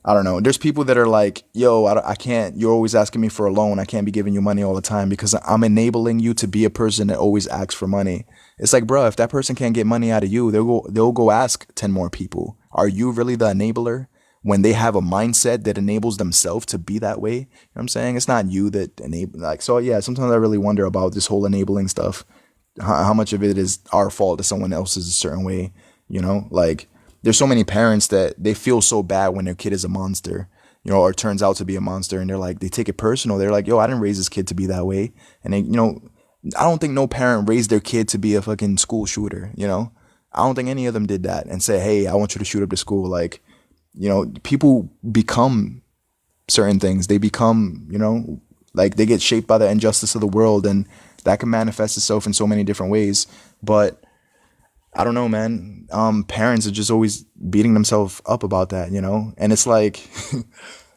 I don't know. There's people that are like, yo, I can't, you're always asking me for a loan. I can't be giving you money all the time because I'm enabling you to be a person that always asks for money. It's like, bro, if that person can't get money out of you, they'll go ask 10 more people. Are you really the enabler when they have a mindset that enables themselves to be that way? You know what I'm saying? It's not you that enable, like, so yeah, sometimes I really wonder about this whole enabling stuff. How much of it is our fault that someone else is a certain way, like, there's so many parents that they feel so bad when their kid is a monster, or turns out to be a monster. And they're like, they take it personal. They're like, yo, I didn't raise this kid to be that way. And they, I don't think no parent raised their kid to be a fucking school shooter. I don't think any of them did that and say, hey, I want you to shoot up the school. Like, people become certain things. They become, like they get shaped by the injustice of the world, and that can manifest itself in so many different ways. But I don't know, man. Parents are just always beating themselves up about that, and it's like, and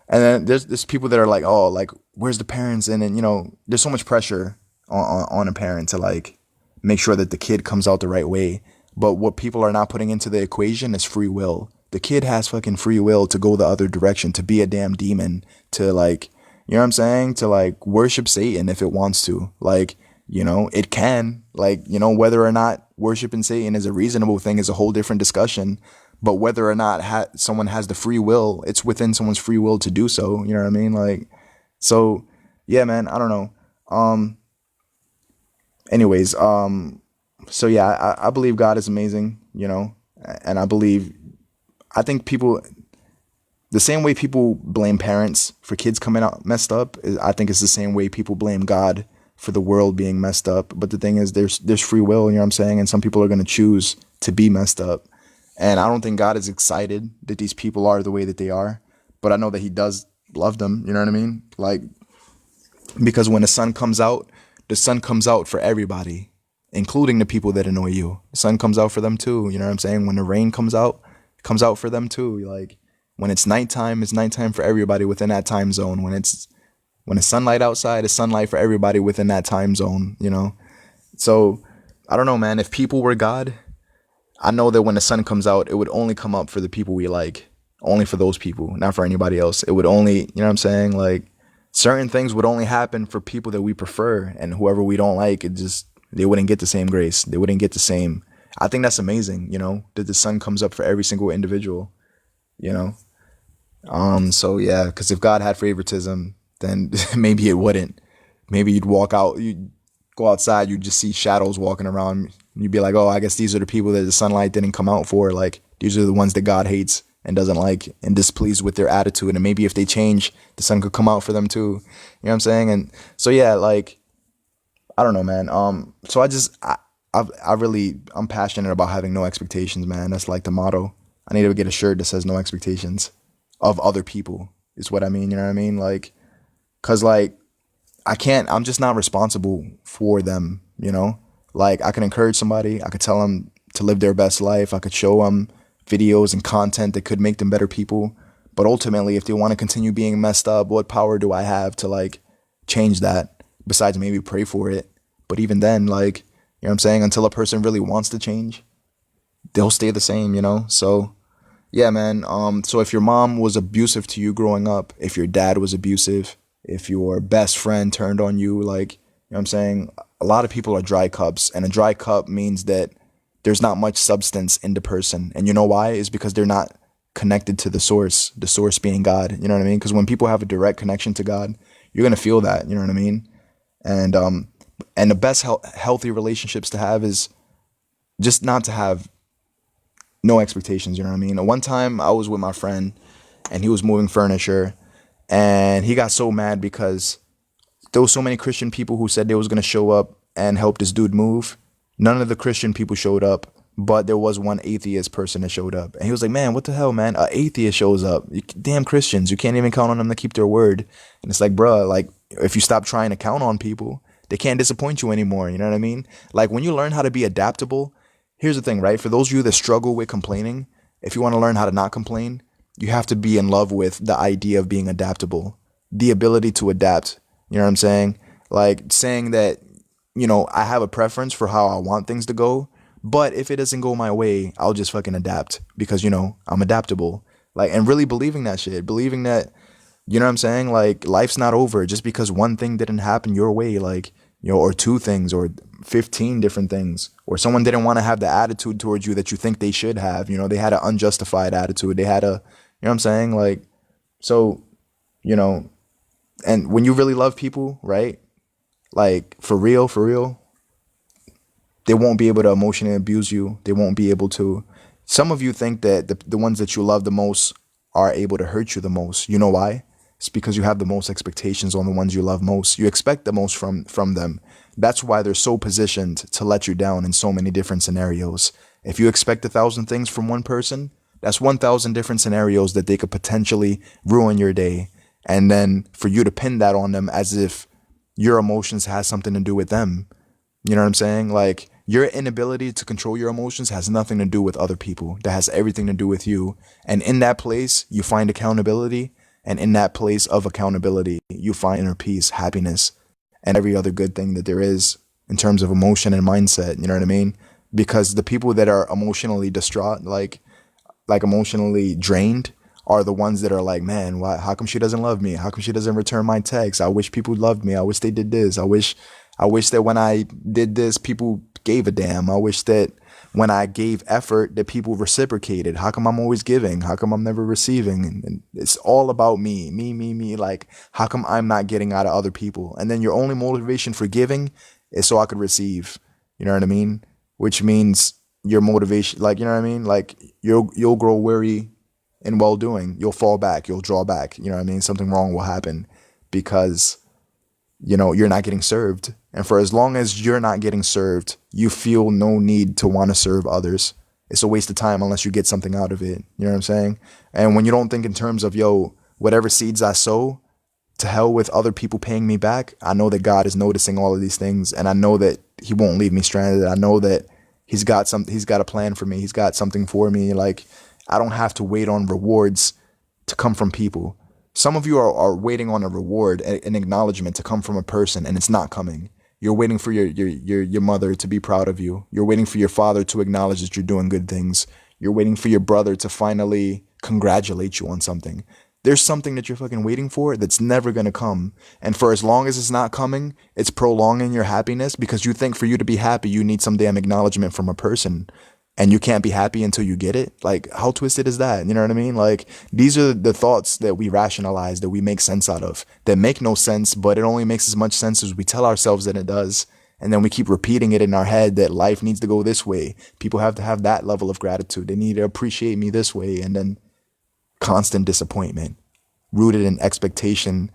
then there's people that are like, oh, like, where's the parents? And then, there's so much pressure on a parent to like make sure that the kid comes out the right way. But what people are not putting into the equation is free will. The kid has fucking free will to go the other direction, to be a damn demon, to like, you know what I'm saying? To like worship Satan if it wants to. Like, it can, like, whether or not worshiping Satan is a reasonable thing is a whole different discussion. But whether or not someone has the free will, it's within someone's free will to do so. You know what I mean? Like, so yeah, man, I don't know. Anyways, so yeah, I believe God is amazing, and I think people, the same way people blame parents for kids coming out messed up, I think it's the same way people blame God for the world being messed up. But the thing is, there's free will, you know what I'm saying? And some people are going to choose to be messed up. And I don't think God is excited that these people are the way that they are. But I know that he does love them, you know what I mean? Like, because when the sun comes out for everybody, including the people that annoy you. The sun comes out for them too, you know what I'm saying? When the rain comes out, it comes out for them too. Like, when it's nighttime for everybody within that time zone. When it's sunlight outside, it's sunlight for everybody within that time zone, So I don't know, man. If people were God, I know that when the sun comes out, it would only come up for the people we like, only for those people, not for anybody else. It would only, you know what I'm saying? Like, certain things would only happen for people that we prefer, and whoever we don't like, they wouldn't get the same grace. They wouldn't get the same. I think that's amazing, that the sun comes up for every single individual, So yeah, because if God had favoritism, then maybe it wouldn't. Maybe you'd walk out, you'd go outside, you'd just see shadows walking around. You'd be like, oh, I guess these are the people that the sunlight didn't come out for. Like, these are the ones that God hates and doesn't like and displeased with their attitude. And maybe if they change, the sun could come out for them too. You know what I'm saying? And so yeah, like, I don't know, man. So I'm passionate about having no expectations, man. That's like the motto. I need to get a shirt that says no expectations of other people. Is what I mean. You know what I mean? Like, cause like I'm just not responsible for them. You know, like I can encourage somebody. I could tell them to live their best life. I could show them videos and content that could make them better people. But ultimately, if they want to continue being messed up, what power do I have to like change that? Besides maybe pray for it. But even then, like, you know what I'm saying? Until a person really wants to change, they'll stay the same, you know? So yeah, man. So if your mom was abusive to you growing up, if your dad was abusive, if your best friend turned on you, like, you know what I'm saying? A lot of people are dry cups, and a dry cup means that there's not much substance in the person. And you know why? Is because they're not connected to the source being God. You know what I mean? Because when people have a direct connection to God, you're gonna feel that. You know what I mean? And and the best healthy relationships to have is just not to have no expectations. You know what I mean? One time I was with my friend and he was moving furniture, and he got so mad because there was so many Christian people who said they was gonna show up and help this dude move. None of the Christian people showed up, but there was one atheist person that showed up, and he was like, "Man, what the hell, man? An atheist shows up. Damn Christians, you can't even count on them to keep their word." And it's like, bruh, like if you stop trying to count on people, they can't disappoint you anymore. You know what I mean? Like when you learn how to be adaptable, here's the thing, right? For those of you that struggle with complaining, if you want to learn how to not complain, you have to be in love with the idea of being adaptable, the ability to adapt. You know what I'm saying? Like saying that, I have a preference for how I want things to go, but if it doesn't go my way, I'll just fucking adapt because, I'm adaptable. Like, and really believing that shit, believing that, you know what I'm saying? Like, life's not over just because one thing didn't happen your way, like, or two things or 15 different things, or someone didn't want to have the attitude towards you that you think they should have. They had an unjustified attitude. They had what I'm saying? Like, so, you know, and when you really love people, right? Like, for real, they won't be able to emotionally abuse you. They won't be able to. Some of you think that the ones that you love the most are able to hurt you the most. You know why? It's because you have the most expectations on the ones you love most. You expect the most from them. That's why they're so positioned to let you down in so many different scenarios. If you expect 1,000 things from one person, that's 1,000 different scenarios that they could potentially ruin your day. And then for you to pin that on them as if your emotions has something to do with them. You know what I'm saying? Like, your inability to control your emotions has nothing to do with other people. That has everything to do with you. And in that place, you find accountability. And in that place of accountability, you find inner peace, happiness, and every other good thing that there is in terms of emotion and mindset. You know what I mean? Because the people that are emotionally distraught, like emotionally drained, are the ones that are like, man, why? How come she doesn't love me? How come she doesn't return my texts? I wish people loved me. I wish they did this. I wish that when I did this, people gave a damn. I wish that when I gave effort, that people reciprocated. How come I'm always giving? How come I'm never receiving? And it's all about me, me, me, me. Like, how come I'm not getting out of other people? And then your only motivation for giving is so I could receive. You know what I mean? Which means your motivation, like, you know what I mean? Like, you'll grow weary in well doing. You'll fall back. You'll draw back. You know what I mean? Something wrong will happen because you're not getting served. And for as long as you're not getting served, you feel no need to want to serve others. It's a waste of time unless you get something out of it. You know what I'm saying? And when you don't think in terms of, whatever seeds I sow, to hell with other people paying me back, I know that God is noticing all of these things. And I know that he won't leave me stranded. I know that he's got a plan for me. He's got something for me. Like, I don't have to wait on rewards to come from people. Some of you are waiting on a reward, an acknowledgement to come from a person, and it's not coming. You're waiting for your mother to be proud of you. You're waiting for your father to acknowledge that you're doing good things. You're waiting for your brother to finally congratulate you on something. There's something that you're fucking waiting for that's never going to come. And for as long as it's not coming, it's prolonging your happiness because you think for you to be happy, you need some damn acknowledgement from a person. and you can't be happy until you get it. Like, how twisted is that? You know what I mean? Like, these are the thoughts that we rationalize, that we make sense out of, that make no sense, but it only makes as much sense as we tell ourselves that it does. And then we keep repeating it in our head that life needs to go this way. People have to have that level of gratitude. They need to appreciate me this way. And then constant disappointment, rooted in expectation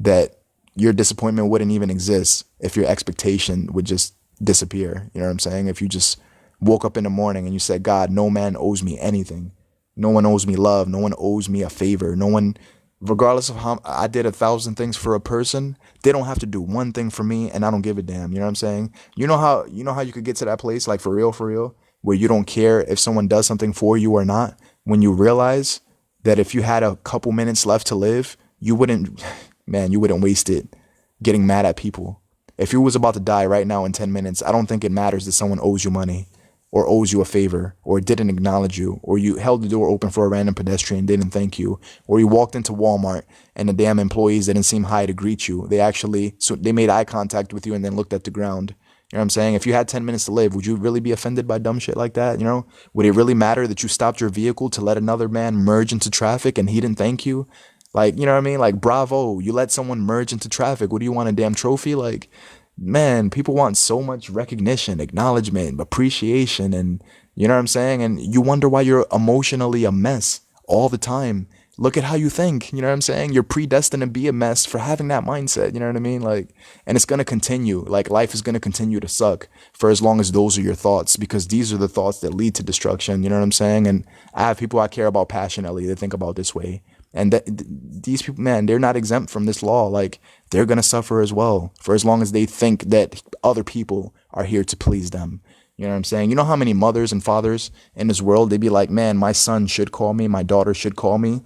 that your disappointment wouldn't even exist if your expectation would just disappear. You know what I'm saying? If you just woke up in the morning and you said, God, no man owes me anything. No one owes me love. No one owes me a favor. No one, regardless of how I did 1,000 things for a person, they don't have to do one thing for me, and I don't give a damn. You know what I'm saying? You know how you could get to that place, like for real, where you don't care if someone does something for you or not, when you realize that if you had a couple minutes left to live, you wouldn't waste it getting mad at people. If you was about to die right now in 10 minutes, I don't think it matters that someone owes you money or owes you a favor or didn't acknowledge you, or you held the door open for a random pedestrian, didn't thank you, or you walked into Walmart and the damn employees didn't seem high to greet you. They made eye contact with you and then looked at the ground. You know what I'm saying? If you had 10 minutes to live, would you really be offended by dumb shit like that? You know, would it really matter that you stopped your vehicle to let another man merge into traffic and he didn't thank you? Like, you know what I mean? Like, bravo, you let someone merge into traffic. What do you want, a damn trophy? Like, man, people want so much recognition, acknowledgement, appreciation, and you know what I'm saying? And you wonder why you're emotionally a mess all the time. Look at how you think, you know what I'm saying? You're predestined to be a mess for having that mindset, you know what I mean? Like, and it's going to continue. Like, life is going to continue to suck for as long as those are your thoughts, because these are the thoughts that lead to destruction, you know what I'm saying? And I have people I care about passionately that think about this way. And these people, man, they're not exempt from this law. Like, they're going to suffer as well for as long as they think that other people are here to please them. You know what I'm saying? You know how many mothers and fathers in this world, they'd be like, man, my son should call me, my daughter should call me,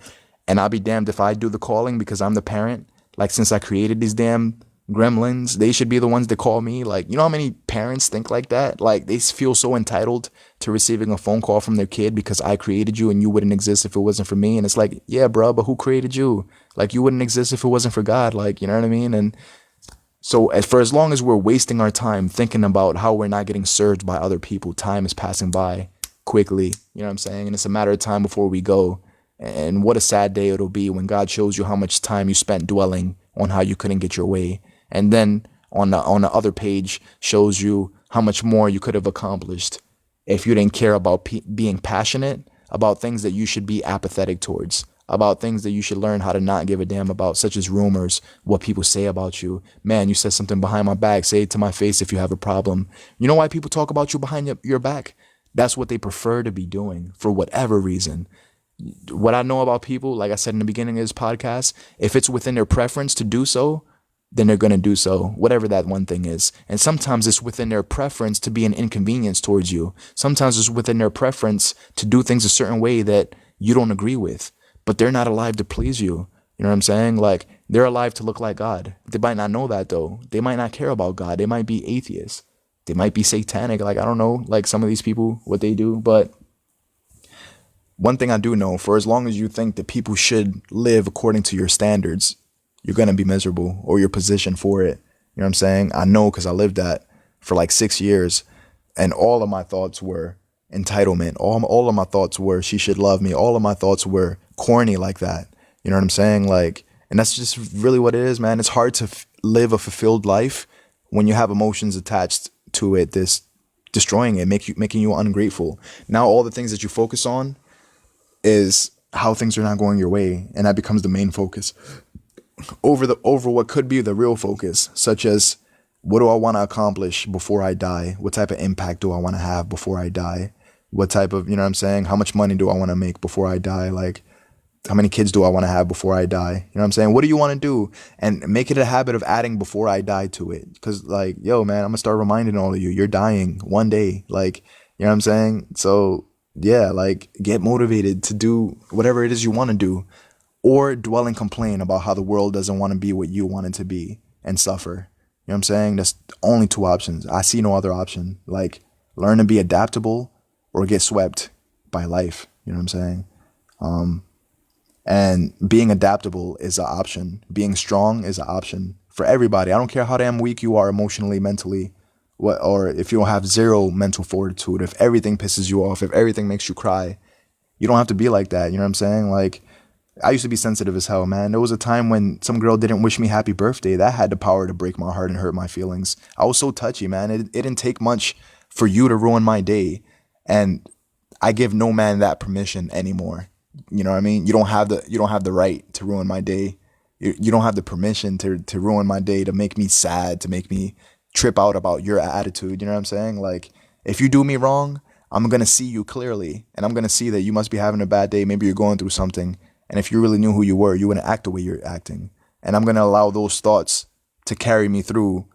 and I'll be damned if I do the calling because I'm the parent. Like, since I created these damn gremlins, they should be the ones that call me. Like, you know how many parents think like that? Like, they feel so entitled to receiving a phone call from their kid because I created you and you wouldn't exist if it wasn't for me. And it's like, yeah, bro, but who created you? Like, you wouldn't exist if it wasn't for God. Like, you know what I mean? And so for as long as we're wasting our time thinking about how we're not getting served by other people, time is passing by quickly. You know what I'm saying? And it's a matter of time before we go. And what a sad day it'll be when God shows you how much time you spent dwelling on how you couldn't get your way. And then on the other page shows you how much more you could have accomplished if you didn't care about being passionate about things that you should be apathetic towards, about things that you should learn how to not give a damn about, such as rumors, what people say about you. Man, you said something behind my back. Say it to my face if you have a problem. You know why people talk about you behind your back? That's what they prefer to be doing for whatever reason. What I know about people, like I said in the beginning of this podcast, if it's within their preference to do so, then they're going to do so, whatever that one thing is. And sometimes it's within their preference to be an inconvenience towards you. Sometimes it's within their preference to do things a certain way that you don't agree with, but they're not alive to please you. You know what I'm saying? Like, they're alive to look like God. They might not know that, though. They might not care about God. They might be atheists. They might be satanic. Like, I don't know, like some of these people, what they do. But one thing I do know, for as long as you think that people should live according to your standards, you're going to be miserable, or you're positioned for it. You know what I'm saying? I know, because I lived that for like 6 years, and all of my thoughts were entitlement. All of my thoughts were she should love me. All of my thoughts were corny like that. You know what I'm saying? Like, and that's just really what it is, man. It's hard to live a fulfilled life when you have emotions attached to it, this destroying it, making you ungrateful. Now all the things that you focus on is how things are not going your way, and that becomes the main focus over what could be the real focus, such as, what do I want to accomplish before I die? What type of impact do I want to have before I die? What type of, you know what I'm saying? How much money do I want to make before I die? Like, how many kids do I want to have before I die? You know what I'm saying? What do you want to do? And make it a habit of adding before I die to it. Because, like, yo, man, I'm going to start reminding all of you, you're dying one day. Like, you know what I'm saying? So, yeah, like, get motivated to do whatever it is you want to do. Or dwell and complain about how the world doesn't want to be what you want it to be and suffer. You know what I'm saying? That's only two options. I see no other option. Like, learn to be adaptable or get swept by life. You know what I'm saying? And being adaptable is an option. Being strong is an option for everybody. I don't care how damn weak you are emotionally, mentally, or if you don't have zero mental fortitude, if everything pisses you off, if everything makes you cry, you don't have to be like that. You know what I'm saying? Like, I used to be sensitive as hell, man. There was a time when some girl didn't wish me happy birthday. That had the power to break my heart and hurt my feelings. I was so touchy, man. It didn't take much for you to ruin my day. And I give no man that permission anymore. You know what I mean? You don't have the right to ruin my day. You don't have the permission to ruin my day, to make me sad, to make me trip out about your attitude. You know what I'm saying? Like, if you do me wrong, I'm going to see you clearly, and I'm going to see that you must be having a bad day. Maybe you're going through something. And if you really knew who you were, you wouldn't act the way you're acting. And I'm going to allow those thoughts to carry me through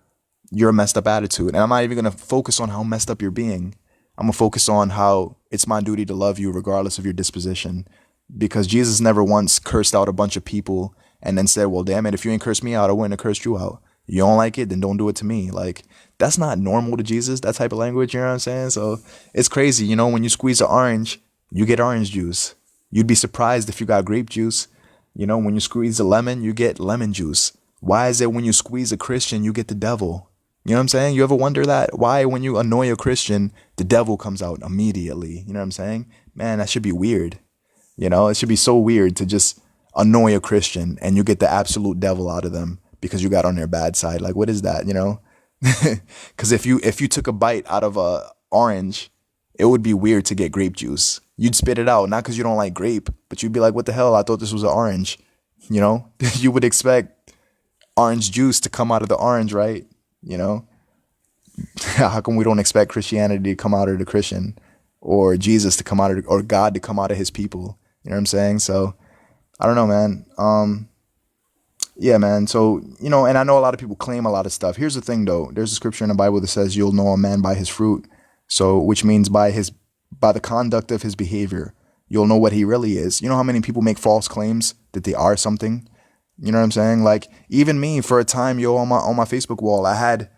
your messed up attitude. And I'm not even going to focus on how messed up you're being. I'm going to focus on how it's my duty to love you regardless of your disposition. Because Jesus never once cursed out a bunch of people and then said, well, damn it, if you ain't cursed me out, I wouldn't have cursed you out. You don't like it, then don't do it to me. Like, that's not normal to Jesus, that type of language, you know what I'm saying? So it's crazy, you know, when you squeeze an orange, you get orange juice. You'd be surprised if you got grape juice. You know, when you squeeze a lemon, you get lemon juice. Why is it when you squeeze a Christian, you get the devil? You know what I'm saying? You ever wonder that? Why, when you annoy a Christian, the devil comes out immediately? You know what I'm saying? Man, that should be weird. You know, it should be so weird to just annoy a Christian and you get the absolute devil out of them because you got on their bad side. Like, what is that, you know? Because if you took a bite out of a orange, it would be weird to get grape juice. You'd spit it out, not because you don't like grape, but you'd be like, what the hell? I thought this was an orange. You know, you would expect orange juice to come out of the orange, right? You know, how come we don't expect Christianity to come out of the Christian, or Jesus to come out of, or God to come out of his people? You know what I'm saying? So I don't know, man. Yeah, man. So, you know, and I know a lot of people claim a lot of stuff. Here's the thing, though. There's a scripture in the Bible that says you'll know a man by his fruit. So, which means by the conduct of his behavior, you'll know what he really is. You know how many people make false claims that they are something? You know what I'm saying? Like, even me, for a time, on my Facebook wall, I had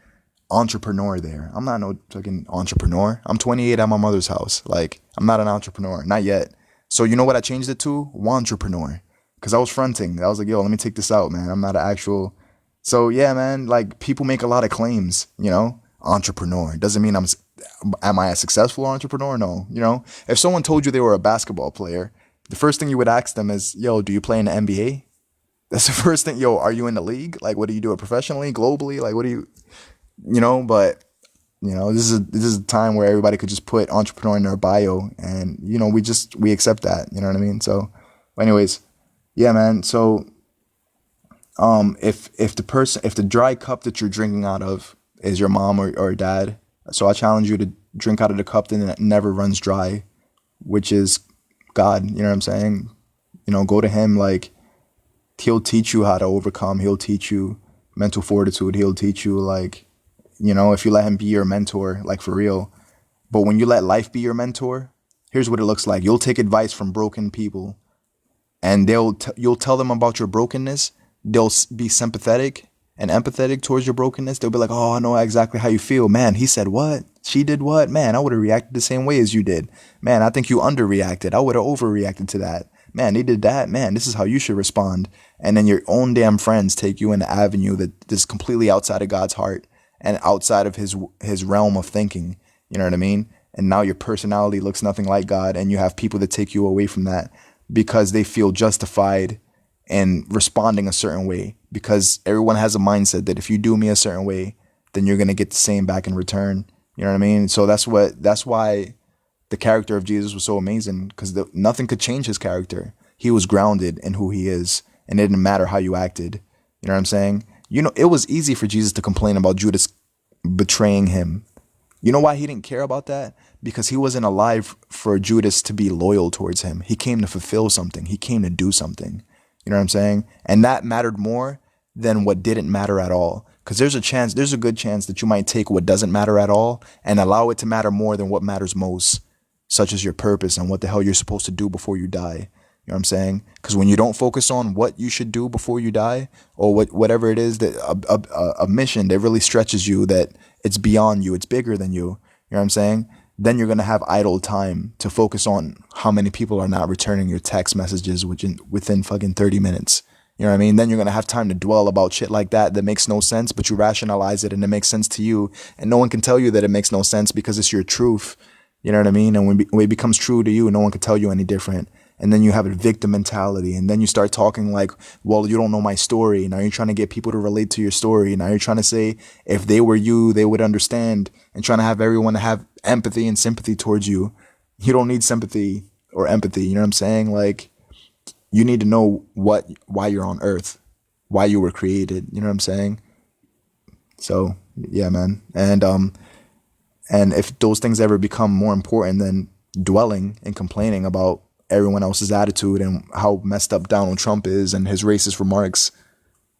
entrepreneur there. I'm not no fucking entrepreneur. I'm 28 at my mother's house. Like, I'm not an entrepreneur, not yet. So you know what I changed it to? Wantrepreneur. Because I was fronting. I was like, yo, let me take this out, man. I'm not an actual. So yeah, man, like, people make a lot of claims, you know? Entrepreneur. Doesn't mean am I a successful entrepreneur? No. You know, if someone told you they were a basketball player, the first thing you would ask them is, yo, do you play in the NBA? That's the first thing. Yo, are you in the league? Like, what do you do it professionally, globally? Like, what do you know, but you know, this is a time where everybody could just put entrepreneur in their bio, and, you know, we accept that, you know what I mean? So anyways, yeah, man. So, if the dry cup that you're drinking out of is your mom or dad, so I challenge you to drink out of the cup that never runs dry, which is God. You know what I'm saying? You know, go to him. Like, he'll teach you how to overcome. He'll teach you mental fortitude. He'll teach you, like, you know, if you let him be your mentor, like, for real. But when you let life be your mentor, here's what it looks like. You'll take advice from broken people, and you'll tell them about your brokenness. They'll be sympathetic and empathetic towards your brokenness. They'll be like, oh, I know exactly how you feel. Man, he said what? She did what? Man, I would have reacted the same way as you did. Man, I think you underreacted. I would have overreacted to that. Man, they did that. Man, this is how you should respond. And then your own damn friends take you in the avenue that is completely outside of God's heart and outside of his realm of thinking. You know what I mean? And now your personality looks nothing like God, and you have people that take you away from that because they feel justified in responding a certain way, because everyone has a mindset that if you do me a certain way, then you're going to get the same back in return. You know what I mean? So that's why the character of Jesus was so amazing, because nothing could change his character. He was grounded in who he is, and it didn't matter how you acted. You know what I'm saying? You know, it was easy for Jesus to complain about Judas betraying him. You know why he didn't care about that? Because he wasn't alive for Judas to be loyal towards him. He came to fulfill something. He came to do something. You know what I'm saying? And that mattered more than what didn't matter at all. Because there's a good chance that you might take what doesn't matter at all and allow it to matter more than what matters most, such as your purpose and what the hell you're supposed to do before you die. You know what I'm saying? Because when you don't focus on what you should do before you die, or whatever it is, that a mission that really stretches you, that it's beyond you, it's bigger than you. You know what I'm saying? Then you're going to have idle time to focus on how many people are not returning your text messages within fucking 30 minutes. You know what I mean? Then you're going to have time to dwell about shit like that makes no sense, but you rationalize it and it makes sense to you. And no one can tell you that it makes no sense because it's your truth. You know what I mean? And when it becomes true to you, no one can tell you any different. And then you have a victim mentality. And then you start talking like, well, you don't know my story. Now you're trying to get people to relate to your story. Now you're trying to say if they were you, they would understand, and trying to have everyone to have empathy and sympathy towards you. You don't need sympathy or empathy. You know what I'm saying? Like, you need to know why you're on earth, why you were created. You know what I'm saying? So yeah, man. And if those things ever become more important than dwelling and complaining about everyone else's attitude and how messed up Donald Trump is and his racist remarks,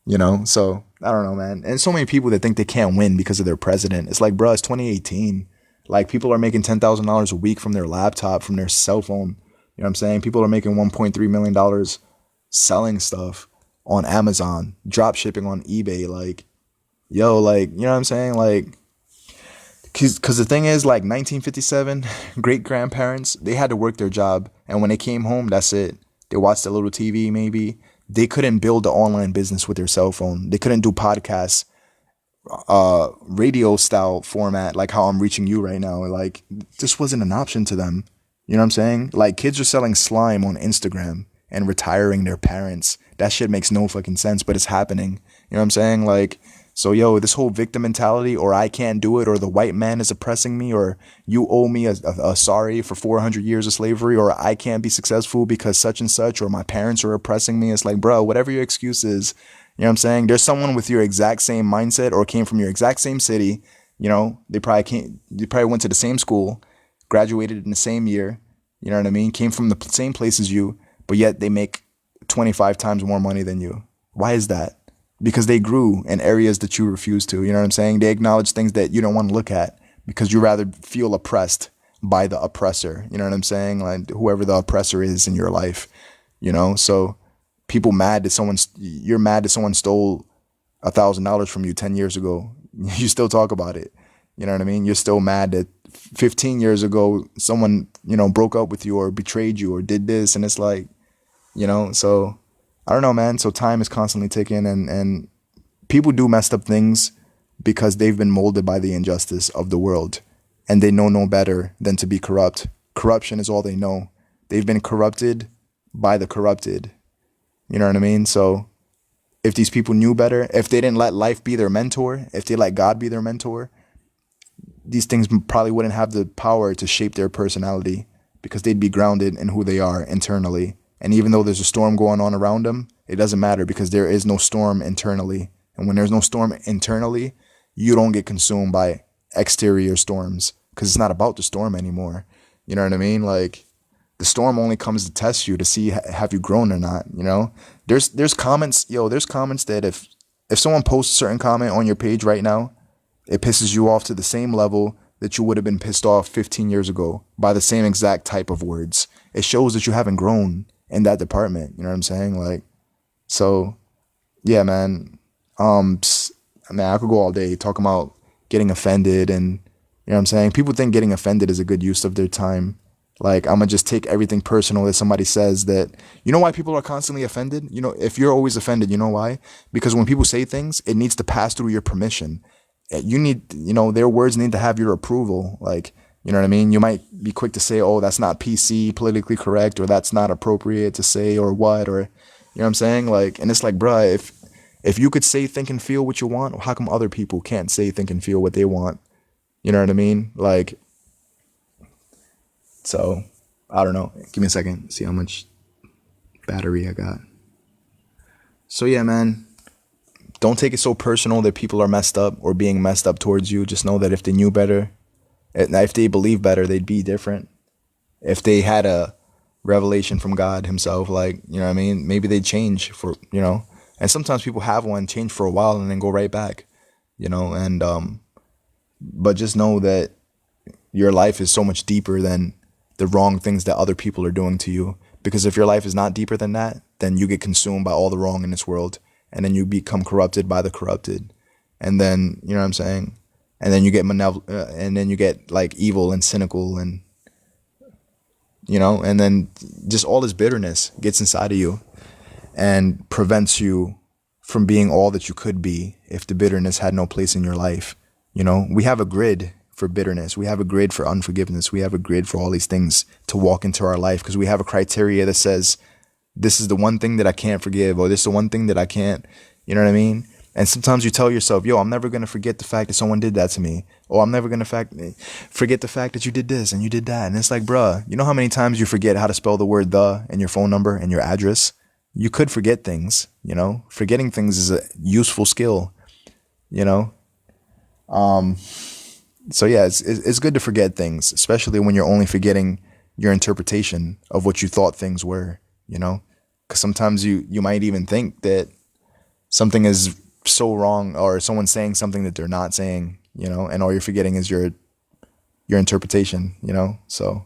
so I don't know, man. And so many people that think they can't win because of their president. It's like, bro, it's 2018. Like, people are making $10,000 a week from their laptop, from their cell phone. You know what I'm saying? People are making $1.3 million selling stuff on Amazon, drop shipping on eBay. Like, yo, like, you know what I'm saying? Like, because the thing is, like, 1957, great grandparents, they had to work their job. And when they came home, that's it. They watched a little TV, maybe. They couldn't build an online business with their cell phone. They couldn't do podcasts, radio style format, like how I'm reaching you right now. Like, this wasn't an option to them. You know what I'm saying? Like, kids are selling slime on Instagram and retiring their parents. That shit makes no fucking sense, but it's happening. You know what I'm saying? Like, so, yo, this whole victim mentality, or I can't do it, or the white man is oppressing me, or you owe me a sorry for 400 years of slavery, or I can't be successful because such and such, or my parents are oppressing me. It's like, bro, whatever your excuse is, you know what I'm saying? There's someone with your exact same mindset or came from your exact same city. They probably went to the same school, graduated in the same year. You know what I mean? Came from the same place as you, but yet they make 25 times more money than you. Why is that? Because they grew in areas that you refuse to. You know what I'm saying? They acknowledge things that you don't want to look at because you rather feel oppressed by the oppressor. You know what I'm saying? Like, whoever the oppressor is in your life, so people you're mad that someone stole $1,000 from you 10 years ago. You still talk about it. You know what I mean? You're still mad that 15 years ago, someone, broke up with you or betrayed you or did this. And it's like, so I don't know, man. So time is constantly ticking, and people do messed up things because they've been molded by the injustice of the world, and they know no better than to be corrupt. Corruption is all they know. They've been corrupted by the corrupted. You know what I mean? So if these people knew better, if they didn't let life be their mentor, if they let God be their mentor, these things probably wouldn't have the power to shape their personality because they'd be grounded in who they are internally. And even though there's a storm going on around them, it doesn't matter because there is no storm internally. And when there's no storm internally, you don't get consumed by exterior storms because it's not about the storm anymore. You know what I mean? Like, the storm only comes to test you to see have you grown or not. There's comments, there's comments that if someone posts a certain comment on your page right now, it pisses you off to the same level that you would have been pissed off 15 years ago by the same exact type of words. It shows that you haven't grown in that department. You know what I'm saying? Like, so yeah, man. I could go all day talking about getting offended, and you know what I'm saying? People think getting offended is a good use of their time. Like, I'm gonna just take everything personal that somebody says. That, you know why people are constantly offended? If you're always offended, you know why? Because when people say things, it needs to pass through your permission. You need, their words need to have your approval. Like, you know what I mean? You might be quick to say, oh, that's not PC, politically correct, or that's not appropriate to say, or what, or, you know what I'm saying? Like, and it's like, bruh, if you could say, think, and feel what you want, how come other people can't say, think, and feel what they want? You know what I mean? Like, so, I don't know. Give me a second. See how much battery I got. So, yeah, man. Don't take it so personal that people are messed up or being messed up towards you. Just know that if they knew better, if they believe better, they'd be different. If they had a revelation from God himself, like, you know what I mean? Maybe they'd change for, and sometimes people have one, change for a while and then go right back, and, but just know that your life is so much deeper than the wrong things that other people are doing to you. Because if your life is not deeper than that, then you get consumed by all the wrong in this world. And then you become corrupted by the corrupted. And then, you know what I'm saying? And then you get and then you get like evil and cynical and, and then just all this bitterness gets inside of you. and prevents you from being all that you could be if the bitterness had no place in your life. You know, we have a grid for bitterness. We have a grid for unforgiveness. We have a grid for all these things to walk into our life because we have a criteria that says, this is the one thing that I can't forgive, or this is the one thing that I can't, you know what I mean? And sometimes you tell yourself, yo, I'm never going to forget the fact that someone did that to me. Or I'm never going to forget the fact that you did this and you did that. And it's like, bruh, you know how many times you forget how to spell the word the and your phone number and your address? You could forget things, you know? Forgetting things is a useful skill, you know? So yeah, it's good to forget things, especially when you're only forgetting your interpretation of what you thought things were, you know? Because sometimes you might even think that something is so wrong, or someone's saying something that they're not saying, you know, and all you're forgetting is your interpretation, you know? So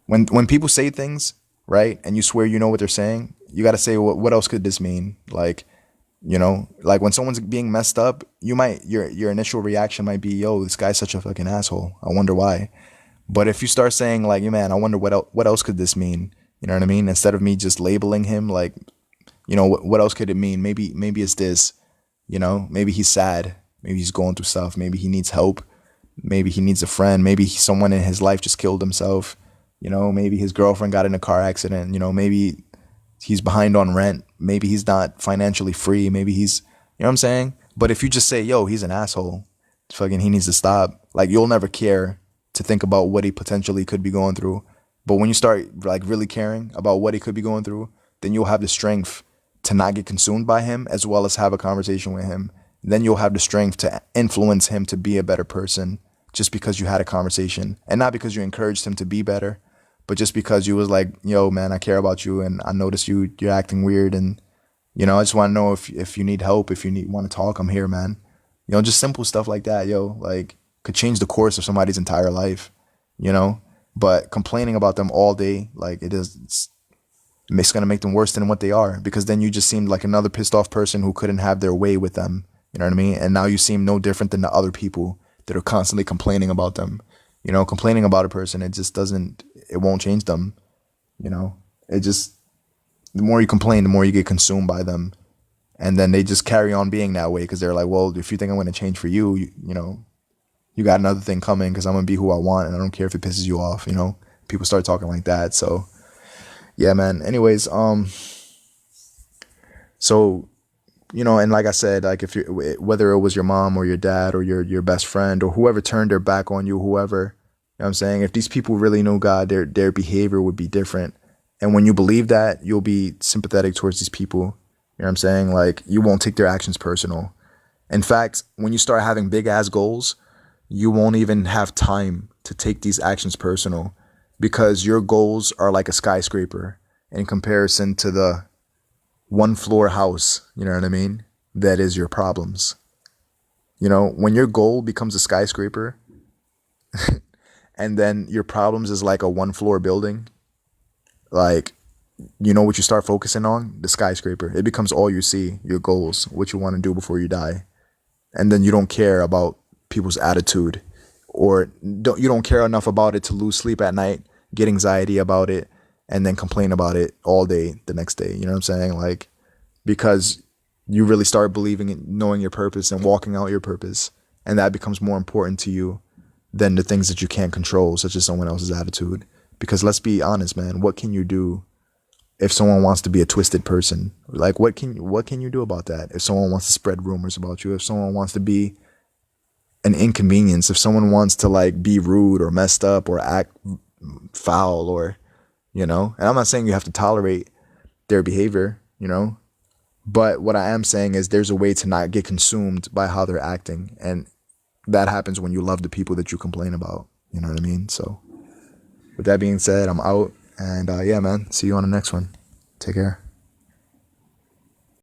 when people say things, right, and you swear you know what they're saying, you got to say, what else could this mean? Like, you know, like when someone's being messed up, your initial reaction might be, yo, this guy's such a fucking asshole. I wonder why. But if you start saying like, yeah, man, I wonder what else could this mean? You know what I mean? Instead of me just labeling him like, you know, what else could it mean? Maybe it's this, you know, maybe he's sad. Maybe he's going through stuff. Maybe he needs help. Maybe he needs a friend. Maybe someone in his life just killed himself. You know, maybe his girlfriend got in a car accident. You know, maybe he's behind on rent. Maybe he's not financially free. Maybe he's, you know what I'm saying? But if you just say, yo, he's an asshole, fucking, he needs to stop. Like, you'll never care to think about what he potentially could be going through. But when you start like really caring about what he could be going through, then you'll have the strength to not get consumed by him, as well as have a conversation with him. Then you'll have the strength to influence him to be a better person just because you had a conversation, and not because you encouraged him to be better, but just because you was like, yo, man, I care about you, and I notice you're acting weird, and, you know, I just want to know if you need help, if you want to talk, I'm here, man. You know, just simple stuff like that, yo, like, could change the course of somebody's entire life, you know? But complaining about them all day, like, it's going to make them worse than what they are, because then you just seemed like another pissed off person who couldn't have their way with them. You know what I mean? And now you seem no different than the other people that are constantly complaining about them. You know, complaining about a person, it won't change them. You know, the more you complain, the more you get consumed by them. And then they just carry on being that way because they're like, well, if you think I'm going to change for you, you know, you got another thing coming because I'm going to be who I want. And I don't care if it pisses you off, you know, people start talking like that. So yeah, man. Anyways, so, you know, and like I said, like whether it was your mom or your dad or your best friend or whoever turned their back on you, whoever, you know what I'm saying? If these people really know God, their behavior would be different. And when you believe that, you'll be sympathetic towards these people. You know what I'm saying? Like, you won't take their actions personal. In fact, when you start having big ass goals, you won't even have time to take these actions personal, because your goals are like a skyscraper in comparison to the one floor house, you know what I mean? That is your problems. You know, when your goal becomes a skyscraper and then your problems is like a one floor building, like, you know what you start focusing on? The skyscraper. It becomes all you see, your goals, what you want to do before you die. And then you don't care about people's attitude, or you don't care enough about it to lose sleep at night, get anxiety about it, and then complain about it all day the next day. You know what I'm saying? Like, because you really start believing in knowing your purpose and walking out your purpose. And that becomes more important to you than the things that you can't control, such as someone else's attitude. Because let's be honest, man, what can you do if someone wants to be a twisted person? Like, what can you do about that? If someone wants to spread rumors about you, if someone wants to be an inconvenience, if someone wants to like be rude or messed up or act foul, or, you know, and I'm not saying you have to tolerate their behavior, you know, but what I am saying is there's a way to not get consumed by how they're acting. And that happens when you love the people that you complain about. You know what I mean? So with that being said, I'm out. And yeah, man, see you on the next one. Take care.